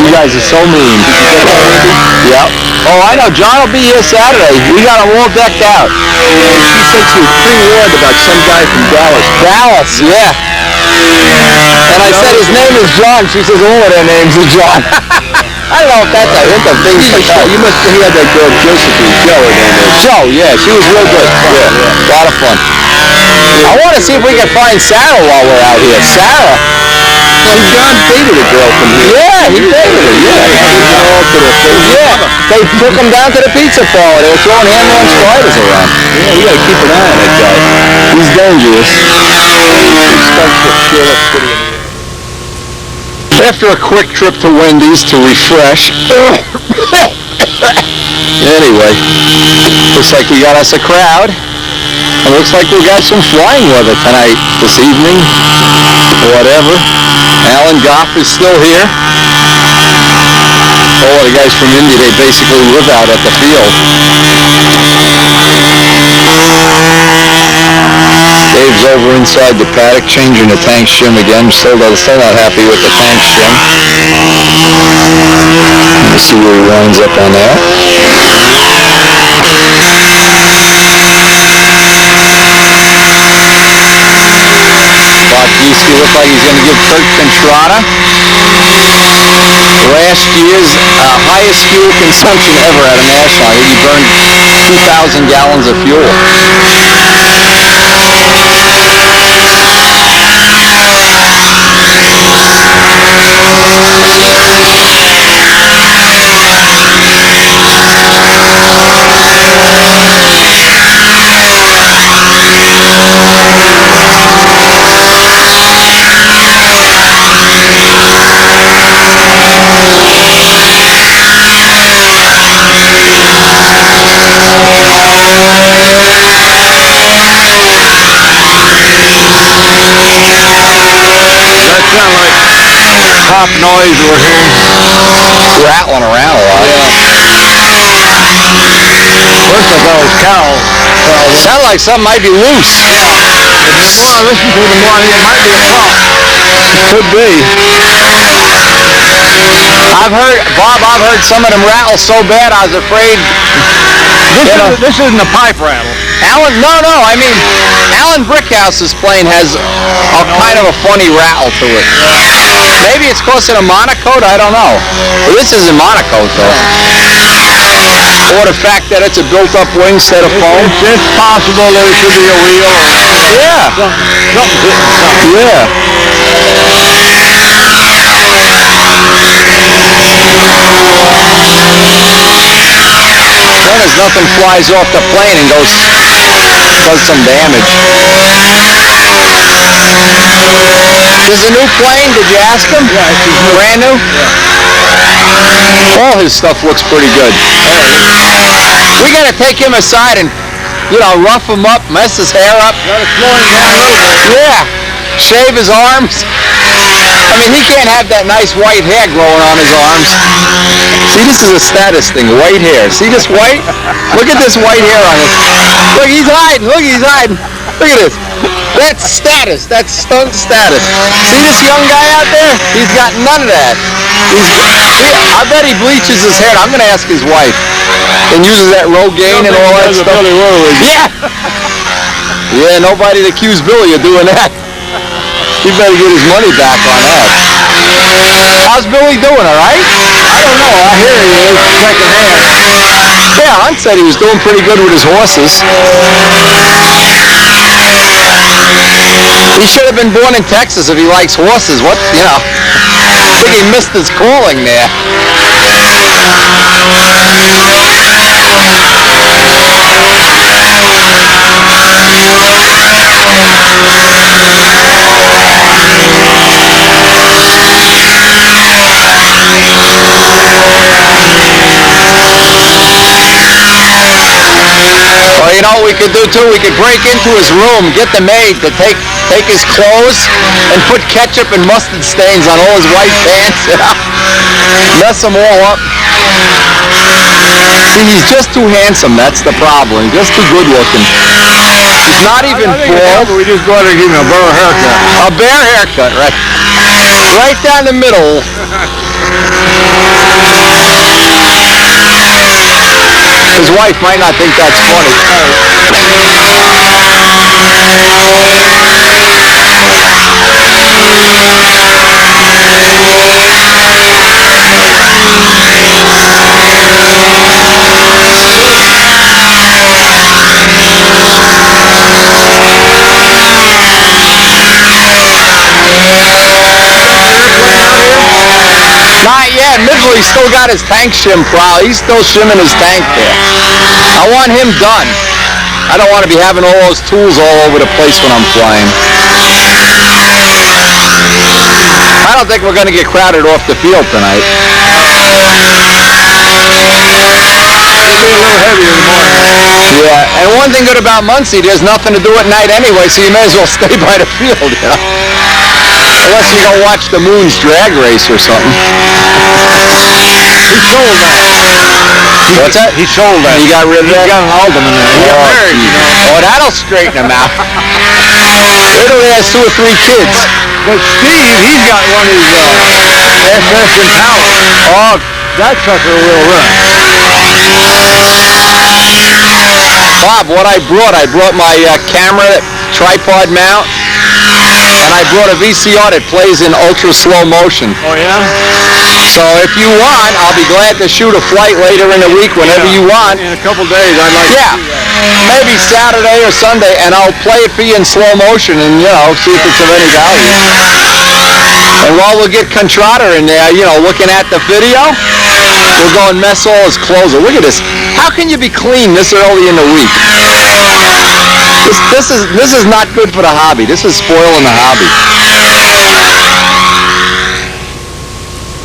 You guys are so mean. Yep. Oh, I know. John will be here Saturday. We got them all decked out. She said she was pre-warned about some guy from Dallas. Dallas, yeah. And I said his name is John. She says all of their names are John. I don't know if that's a hint of things like that. You must have had that girl Josephine. Joe, her name is. Joe, yeah. She was real good. Yeah. A lot of fun. I want to see if we can find Sarah while we're out here. Sarah? Well, John dated a girl from here. Yeah, he dated her, yeah. They took him down to the pizza parlor. They were throwing hand-man spiders around. Yeah, you gotta keep an eye on that guy. He's dangerous. After a quick trip to Wendy's to refresh. Anyway, looks like we got us a crowd. It looks like we got some flying weather tonight, this evening, whatever. Alan Goff is still here. All the guys from Indy, they basically live out at the field. Dave's over inside the paddock, changing the tank shim again. Still not happy with the tank shim. Let's see where he winds up on that. He looked like he's going to give Kurt Contrada last year's highest fuel consumption ever at a national. I think he burned 2,000 gallons of fuel. Top noise we're hearing. Rattling around a lot. First I thought it was cow. Sounded like something might be loose. The more I listen to it, the more I think it might be a pump. Could be. I've heard some of them rattle so bad I was afraid This isn't a pipe rattle. Alan, no, I mean, Alan Brickhouse's plane has a kind of a funny rattle to it. Maybe it's close to a monocoque, I don't know. Well, this isn't monocoque, though. Or the fact that it's a built-up wing instead of foam. It's possible that it could be a wheel. Yeah. Yeah. Then as nothing flies off the plane and does some damage. This is a new plane, did you ask him? Yeah, it's brand new? All his stuff looks pretty good. We gotta take him aside and, rough him up, mess his hair up. Gotta slow him down a little bit. Yeah. Shave his arms. I mean, he can't have that nice white hair growing on his arms. See, this is a status thing, white hair. See this white? Look at this white hair on it. Look, he's hiding. Look, he's hiding. Look at this. That's status. That's stunt status. See this young guy out there? He's got none of that. I bet he bleaches his hair. I'm going to ask his wife. And uses that Rogaine and all that stuff. Yeah. Yeah, nobody'd accuse Billy of doing that. He better get his money back on that. How's Billy doing, all right? I don't know. I hear he is second hand. Yeah, Hunt said he was doing pretty good with his horses. He should have been born in Texas if he likes horses. What, I think he missed his calling there. Well, you know what we could do too? We could break into his room, get the maid to take his clothes and put ketchup and mustard stains on all his white pants. Mess them all up. See, he's just too handsome. That's the problem. He's just too good looking. He's not even bald. We just go out and give him a bear haircut. A bear haircut, right? Right down the middle. His wife might not think that's funny. Not yet. Midley's still got his tank shim plow. He's still shimming his tank there. I want him done. I don't want to be having all those tools all over the place when I'm flying. I don't think we're going to get crowded off the field tonight. It'll be a little heavier in the morning. Yeah, and one thing good about Muncie, there's nothing to do at night anyway, so you may as well stay by the field, Unless you go watch the Moon's drag race or something. He sold that. What's that? He sold that. He got rid of that? He got an Alderman there. He got married, Oh, that'll straighten him out. It only has 2 or 3 kids. But Steve, he's got one of his SS Impala. Oh, that sucker will run. Bob, what I brought my camera tripod mount, and I brought a VCR that plays in ultra slow motion. Oh, yeah? So if you want, I'll be glad to shoot a flight later in the week whenever you want. In a couple days, I'd like to see that. Maybe Saturday or Sunday, and I'll play it for you in slow motion and, see if it's of any value. And while we'll get Contrada in there, looking at the video, we'll go and mess all his clothes up. Look at this. How can you be clean this early in the week? This is not good for the hobby. This is spoiling the hobby.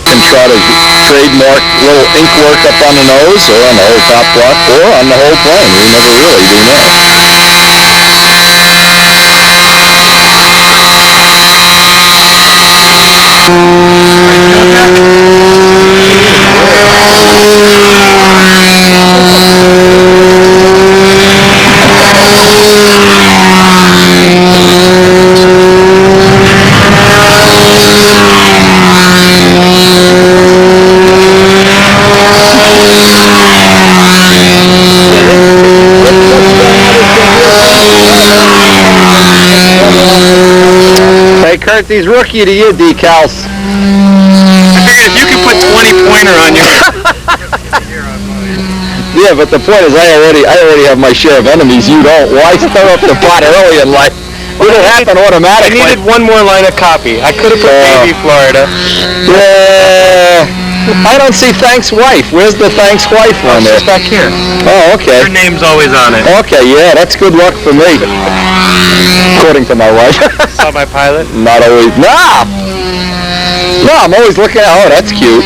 Contrada's trademark little ink work up on the nose or on the whole top block or on the whole plane. We never really do that. Kurt, these Rookie of the Year decals. I figured if you could put 20-pointer on your... Yeah, but the point is, I already have my share of enemies. You don't. Why stir up the pot early in life? Would it happen automatically? I needed one more line of copy. I could have put Baby Florida. Yeah. I don't see Thanks Wife. Where's the Thanks Wife on there? It's back here. Oh, okay. Your name's always on it. Okay, yeah, that's good luck for me. According to my wife. Saw my pilot? Not always. Nah! No, I'm always looking at, oh, that's cute.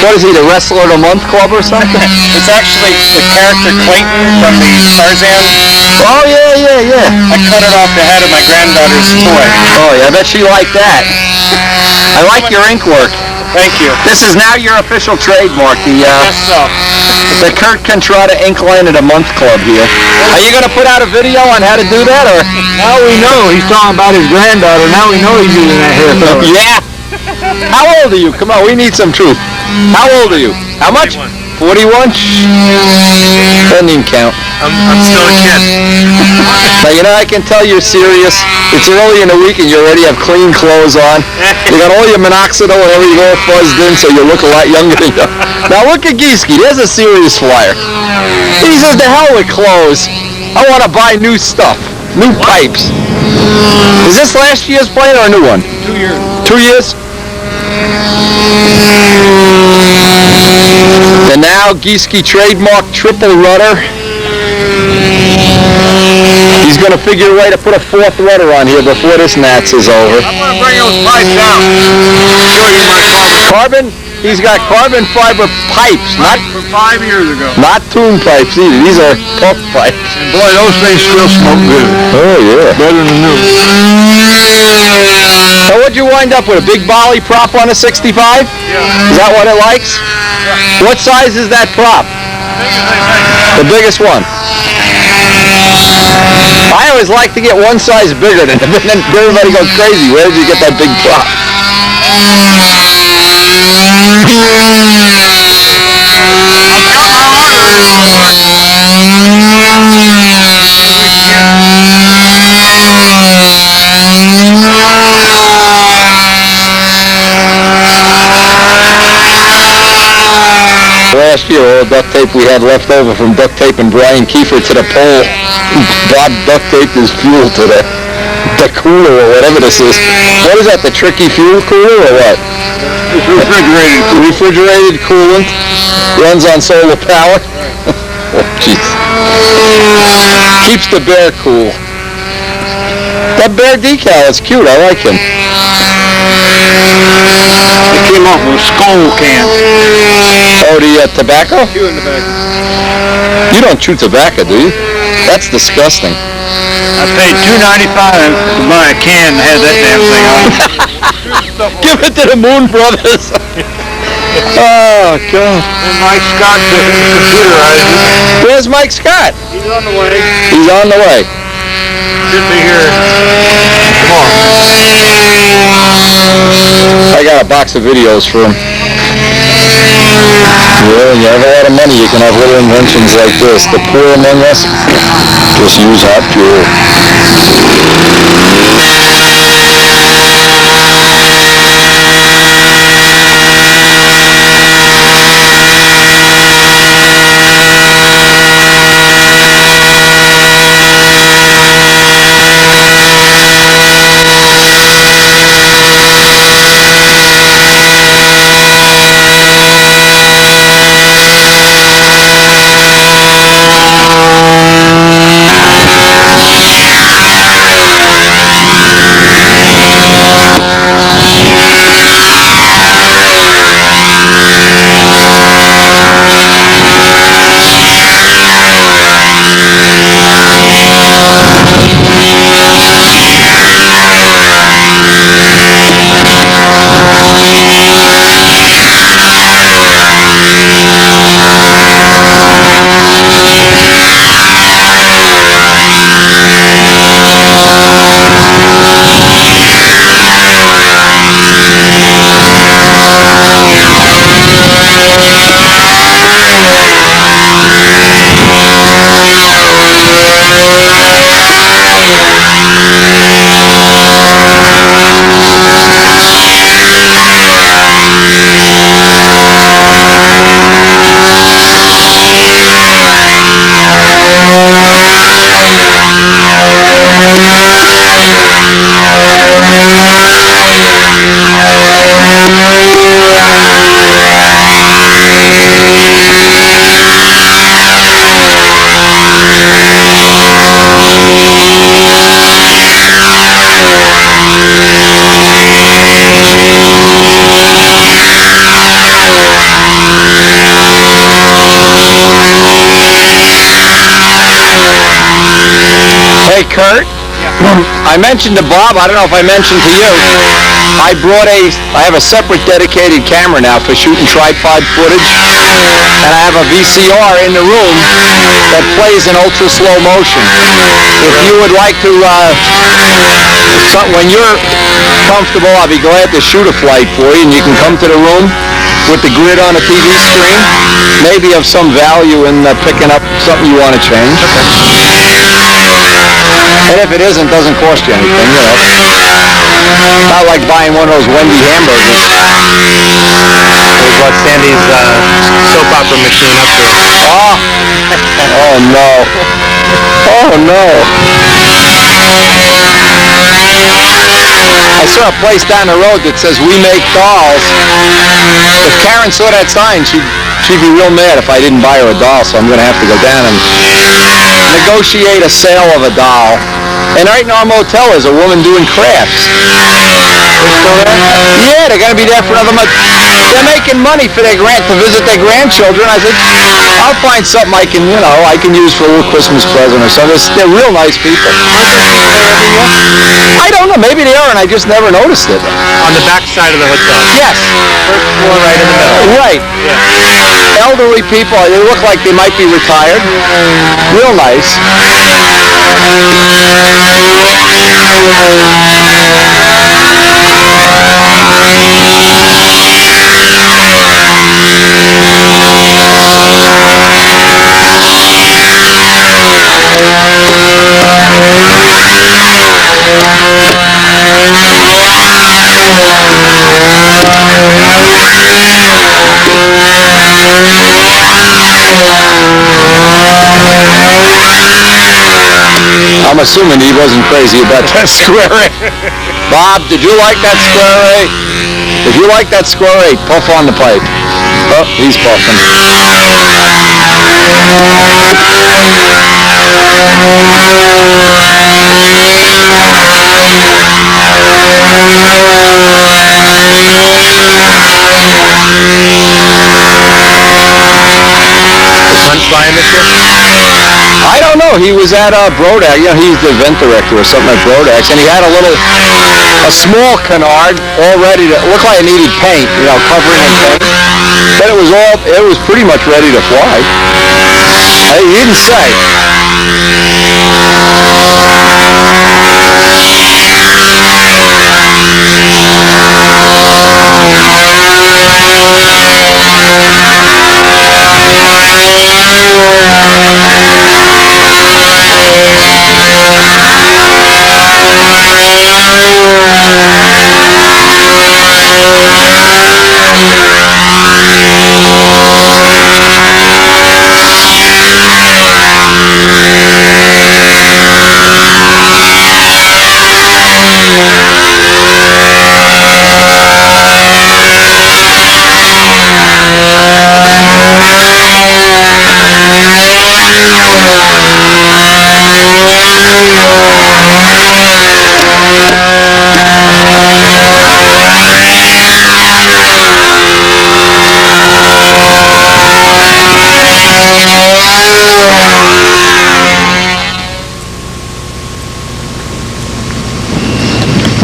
What is he, the Wrestler of the Month Club or something? It's actually the character Clayton from the Tarzan. Oh, yeah. I cut it off the head of my granddaughter's toy. Oh, yeah, I bet she liked that. I like your ink work. Thank you. This is now your official trademark, the Kurt Contrada Ink Line of the Month Club here. Are you going to put out a video on how to do that, or? Now we know he's talking about his granddaughter. Now we know he's using that hair color. Yeah. How old are you? Come on, we need some truth. How old are you? How much? 41? Doesn't even count. I'm still a kid. Now, you know, I can tell you're serious. It's early in the week and you already have clean clothes on. You got all your minoxidil and everything all fuzzed in, so you look a lot younger than you. Now, look at Gieske. There's a serious flyer. He says, to hell with clothes. I want to buy new stuff. New pipes. Is this last year's plane or a new one? 2 years. 2 years? And now Gieske trademark triple rudder. He's going to figure a way to put a fourth rudder on here before this NATS is over. I'm going to bring those pipes down. Show you my carbon. He's got carbon fiber pipes, not from 5 years ago. Not tune pipes either. These are puck pipes. And boy, those things still smoke good. Oh yeah. Better than new. So what'd you wind up with? A big volley prop on a 65? Yeah. Is that what it likes? Yeah. What size is that prop? The biggest one. I always like to get one size bigger than then everybody goes crazy. Where did you get that big prop? Last year, all the duct tape we had left over from duct taping Brian Kiefer to the pole, Bob duct taped his fuel to the cooler or whatever this is. What is that, the tricky fuel cooler or what? It's refrigerated. Refrigerated coolant. Runs on solar power. Oh, jeez. Keeps the bear cool. That bear decal is cute. I like him. It came off with a skull can. Oh, the tobacco? Chewing tobacco. You don't chew tobacco, do you? That's disgusting. I paid $2.95 to buy a can that had that damn thing on it. Give it to the Moon Brothers. Oh, God. And Mike Scott computerized it. Where's Mike Scott? He's on the way. He's on the way. Should be here tomorrow. I got a box of videos for him. Well, you have a lot of money, you can have little inventions like this. The poor among us, just use hot fuel. Kurt, I mentioned to Bob, I don't know if I mentioned to you, I have a separate dedicated camera now for shooting tripod footage, and I have a VCR in the room that plays in ultra slow motion. If you would like to, when you're comfortable, I'll be glad to shoot a flight for you, and you can come to the room with the grid on a TV screen, maybe of some value in picking up something you want to change. And if it isn't, doesn't cost you anything, you know. Not like buying one of those Wendy hamburgers. Here's what Sandy's soap opera machine up to. Oh, oh no. Oh no. I saw a place down the road that says, "We make dolls." If Karen saw that sign, she'd be real mad if I didn't buy her a doll, so I'm going to have to go down and negotiate a sale of a doll. And right in our motel is a woman doing crafts. Yeah, they're going to be there for another month. They're making money for to visit their grandchildren. I said, I'll find something I can use for a little Christmas present or something. They're real nice people. I don't know. Maybe they are, and I just never noticed it. On the back side of the hotel. Yes. First floor right in the middle. Right. Yeah. Elderly people. They look like they might be retired. Real nice. I'm assuming he wasn't crazy about that square A. Bob, did you like that square A? If you like that square A, puff on the pipe. Oh, he's puffing. Flying this year? I don't know. He was at Brodax. You know, he's the event director or something at Brodax, and he had a small canard all ready to look like it needed paint, covering in paint. But it was pretty much ready to fly. He didn't say.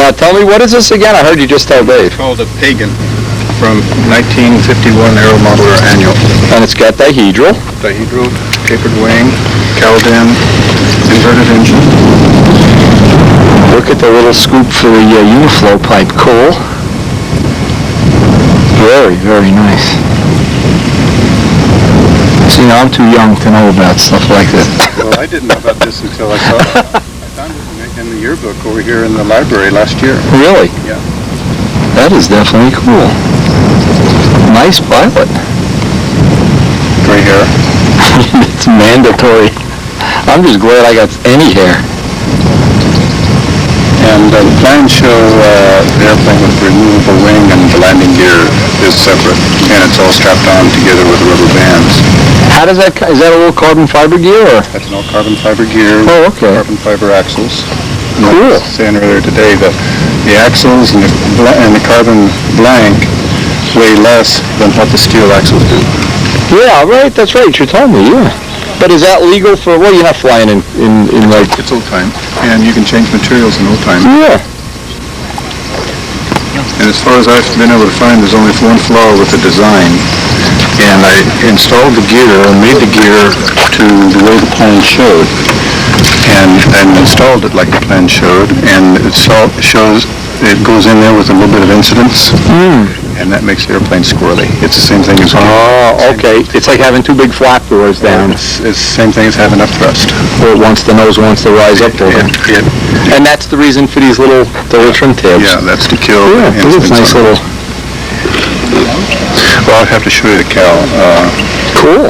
Now tell me, what is this again? I heard you just tell Dave. It's called a Pagan from 1951 Aero Modeler Annual. And it's got dihedral. Dihedral, tapered wing, Caldan, inverted engine. Look at the little scoop for the Uniflow pipe. Cool. Very, very nice. See, now I'm too young to know about stuff like this. Well, I didn't know about this until I saw it. I found it in the yearbook over here in the library last year. Really? Yeah. That is definitely cool. Nice pilot. Gray hair. It's mandatory. I'm just glad I got any hair. And the plans show the airplane with removable wing, and the landing gear is separate, and it's all strapped on together with rubber bands. How does that? Is that a little carbon fiber gear? Or? That's an all carbon fiber gear. Oh, okay. Carbon fiber axles. And Cool. I was saying earlier today that the axles and the carbon blank weigh less than what the steel axles do. Yeah, right. That's right. You told me. Yeah. But is that legal for? Well, you're not flying in like. It's old time. and you can change materials in no time. Yeah. And as far as I've been able to find, there's only one flaw with the design. And I installed the gear, or made the gear to the way the plan showed. And installed it like the plan showed, and it shows, it goes in there with a little bit of incidence. And that makes the airplane squirrely. It's the same thing as... Oh, okay. It's like having two big flap doors down. It's the same thing as having up thrust. Where the nose wants to rise up over. And that's the reason for these little trim tabs. Yeah, that's to kill... Yeah, those are nice little... Well, I'd have to show you the cowl. Cool.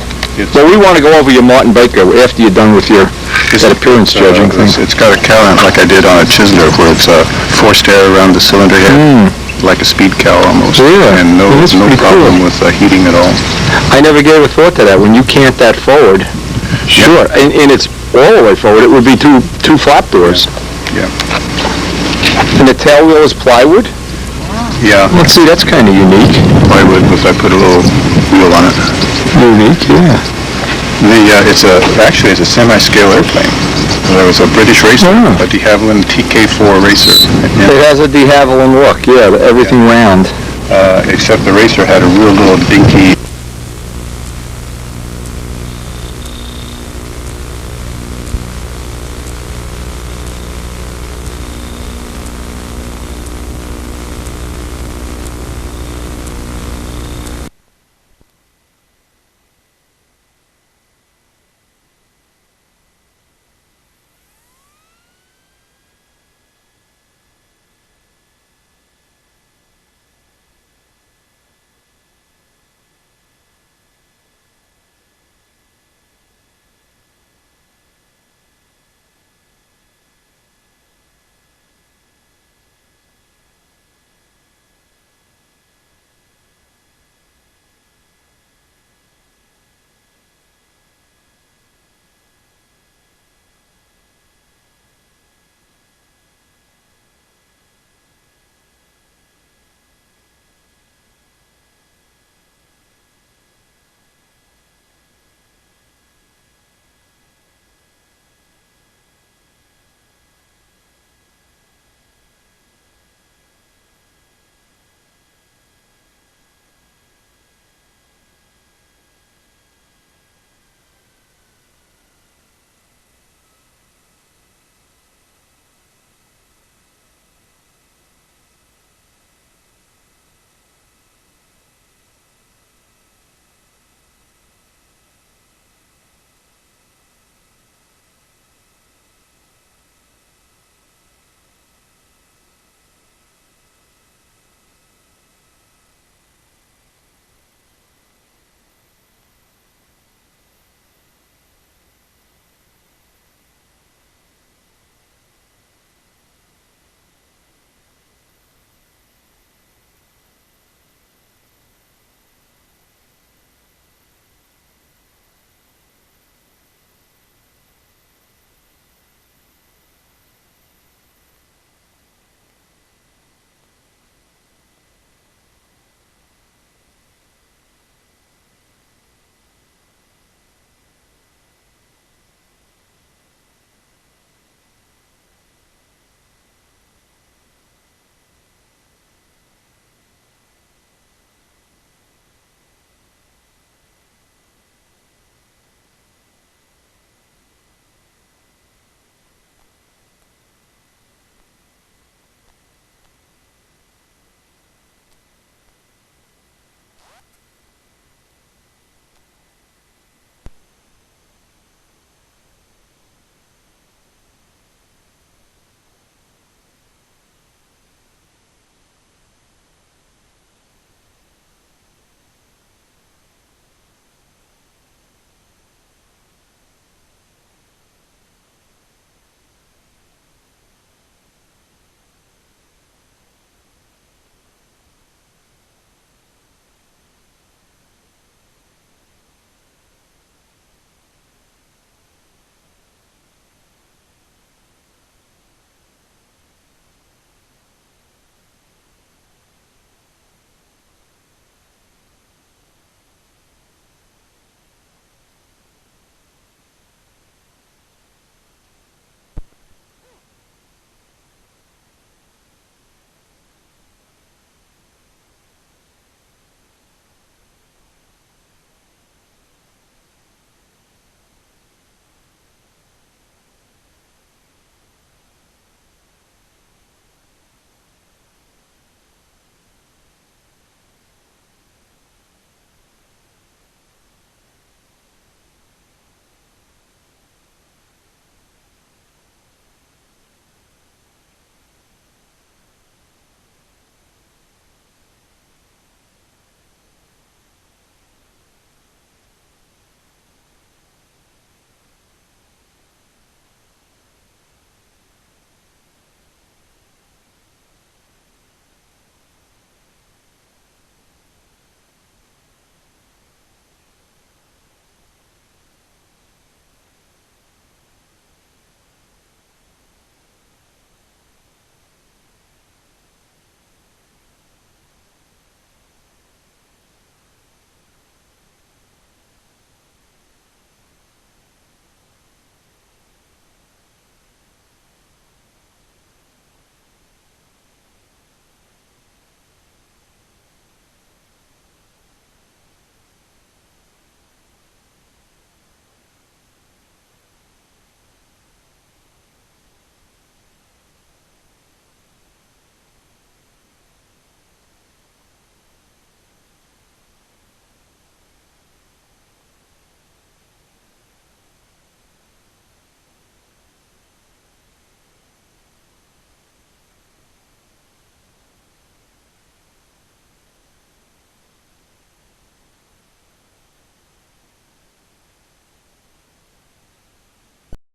Well, we want to go over your Martin Baker after you're done with your that appearance judging thing. It's got a cowl in it like I did on a Chisler, where it's forced air around the cylinder head, like a speed cowl almost. Yeah. And no problem with heating at all. I never gave a thought to that. When you cant that forward, sure, and it's all the way forward, it would be two flap doors. Yeah. And the tail wheel is plywood? Yeah. Let's see, that's kind of unique. Plywood, if I put a little wheel on it. Unique, yeah. It's a semi-scale airplane. There was a British racer, a de Havilland TK4 racer. It has a de Havilland look, yeah, everything round. Except the racer had a real little dinky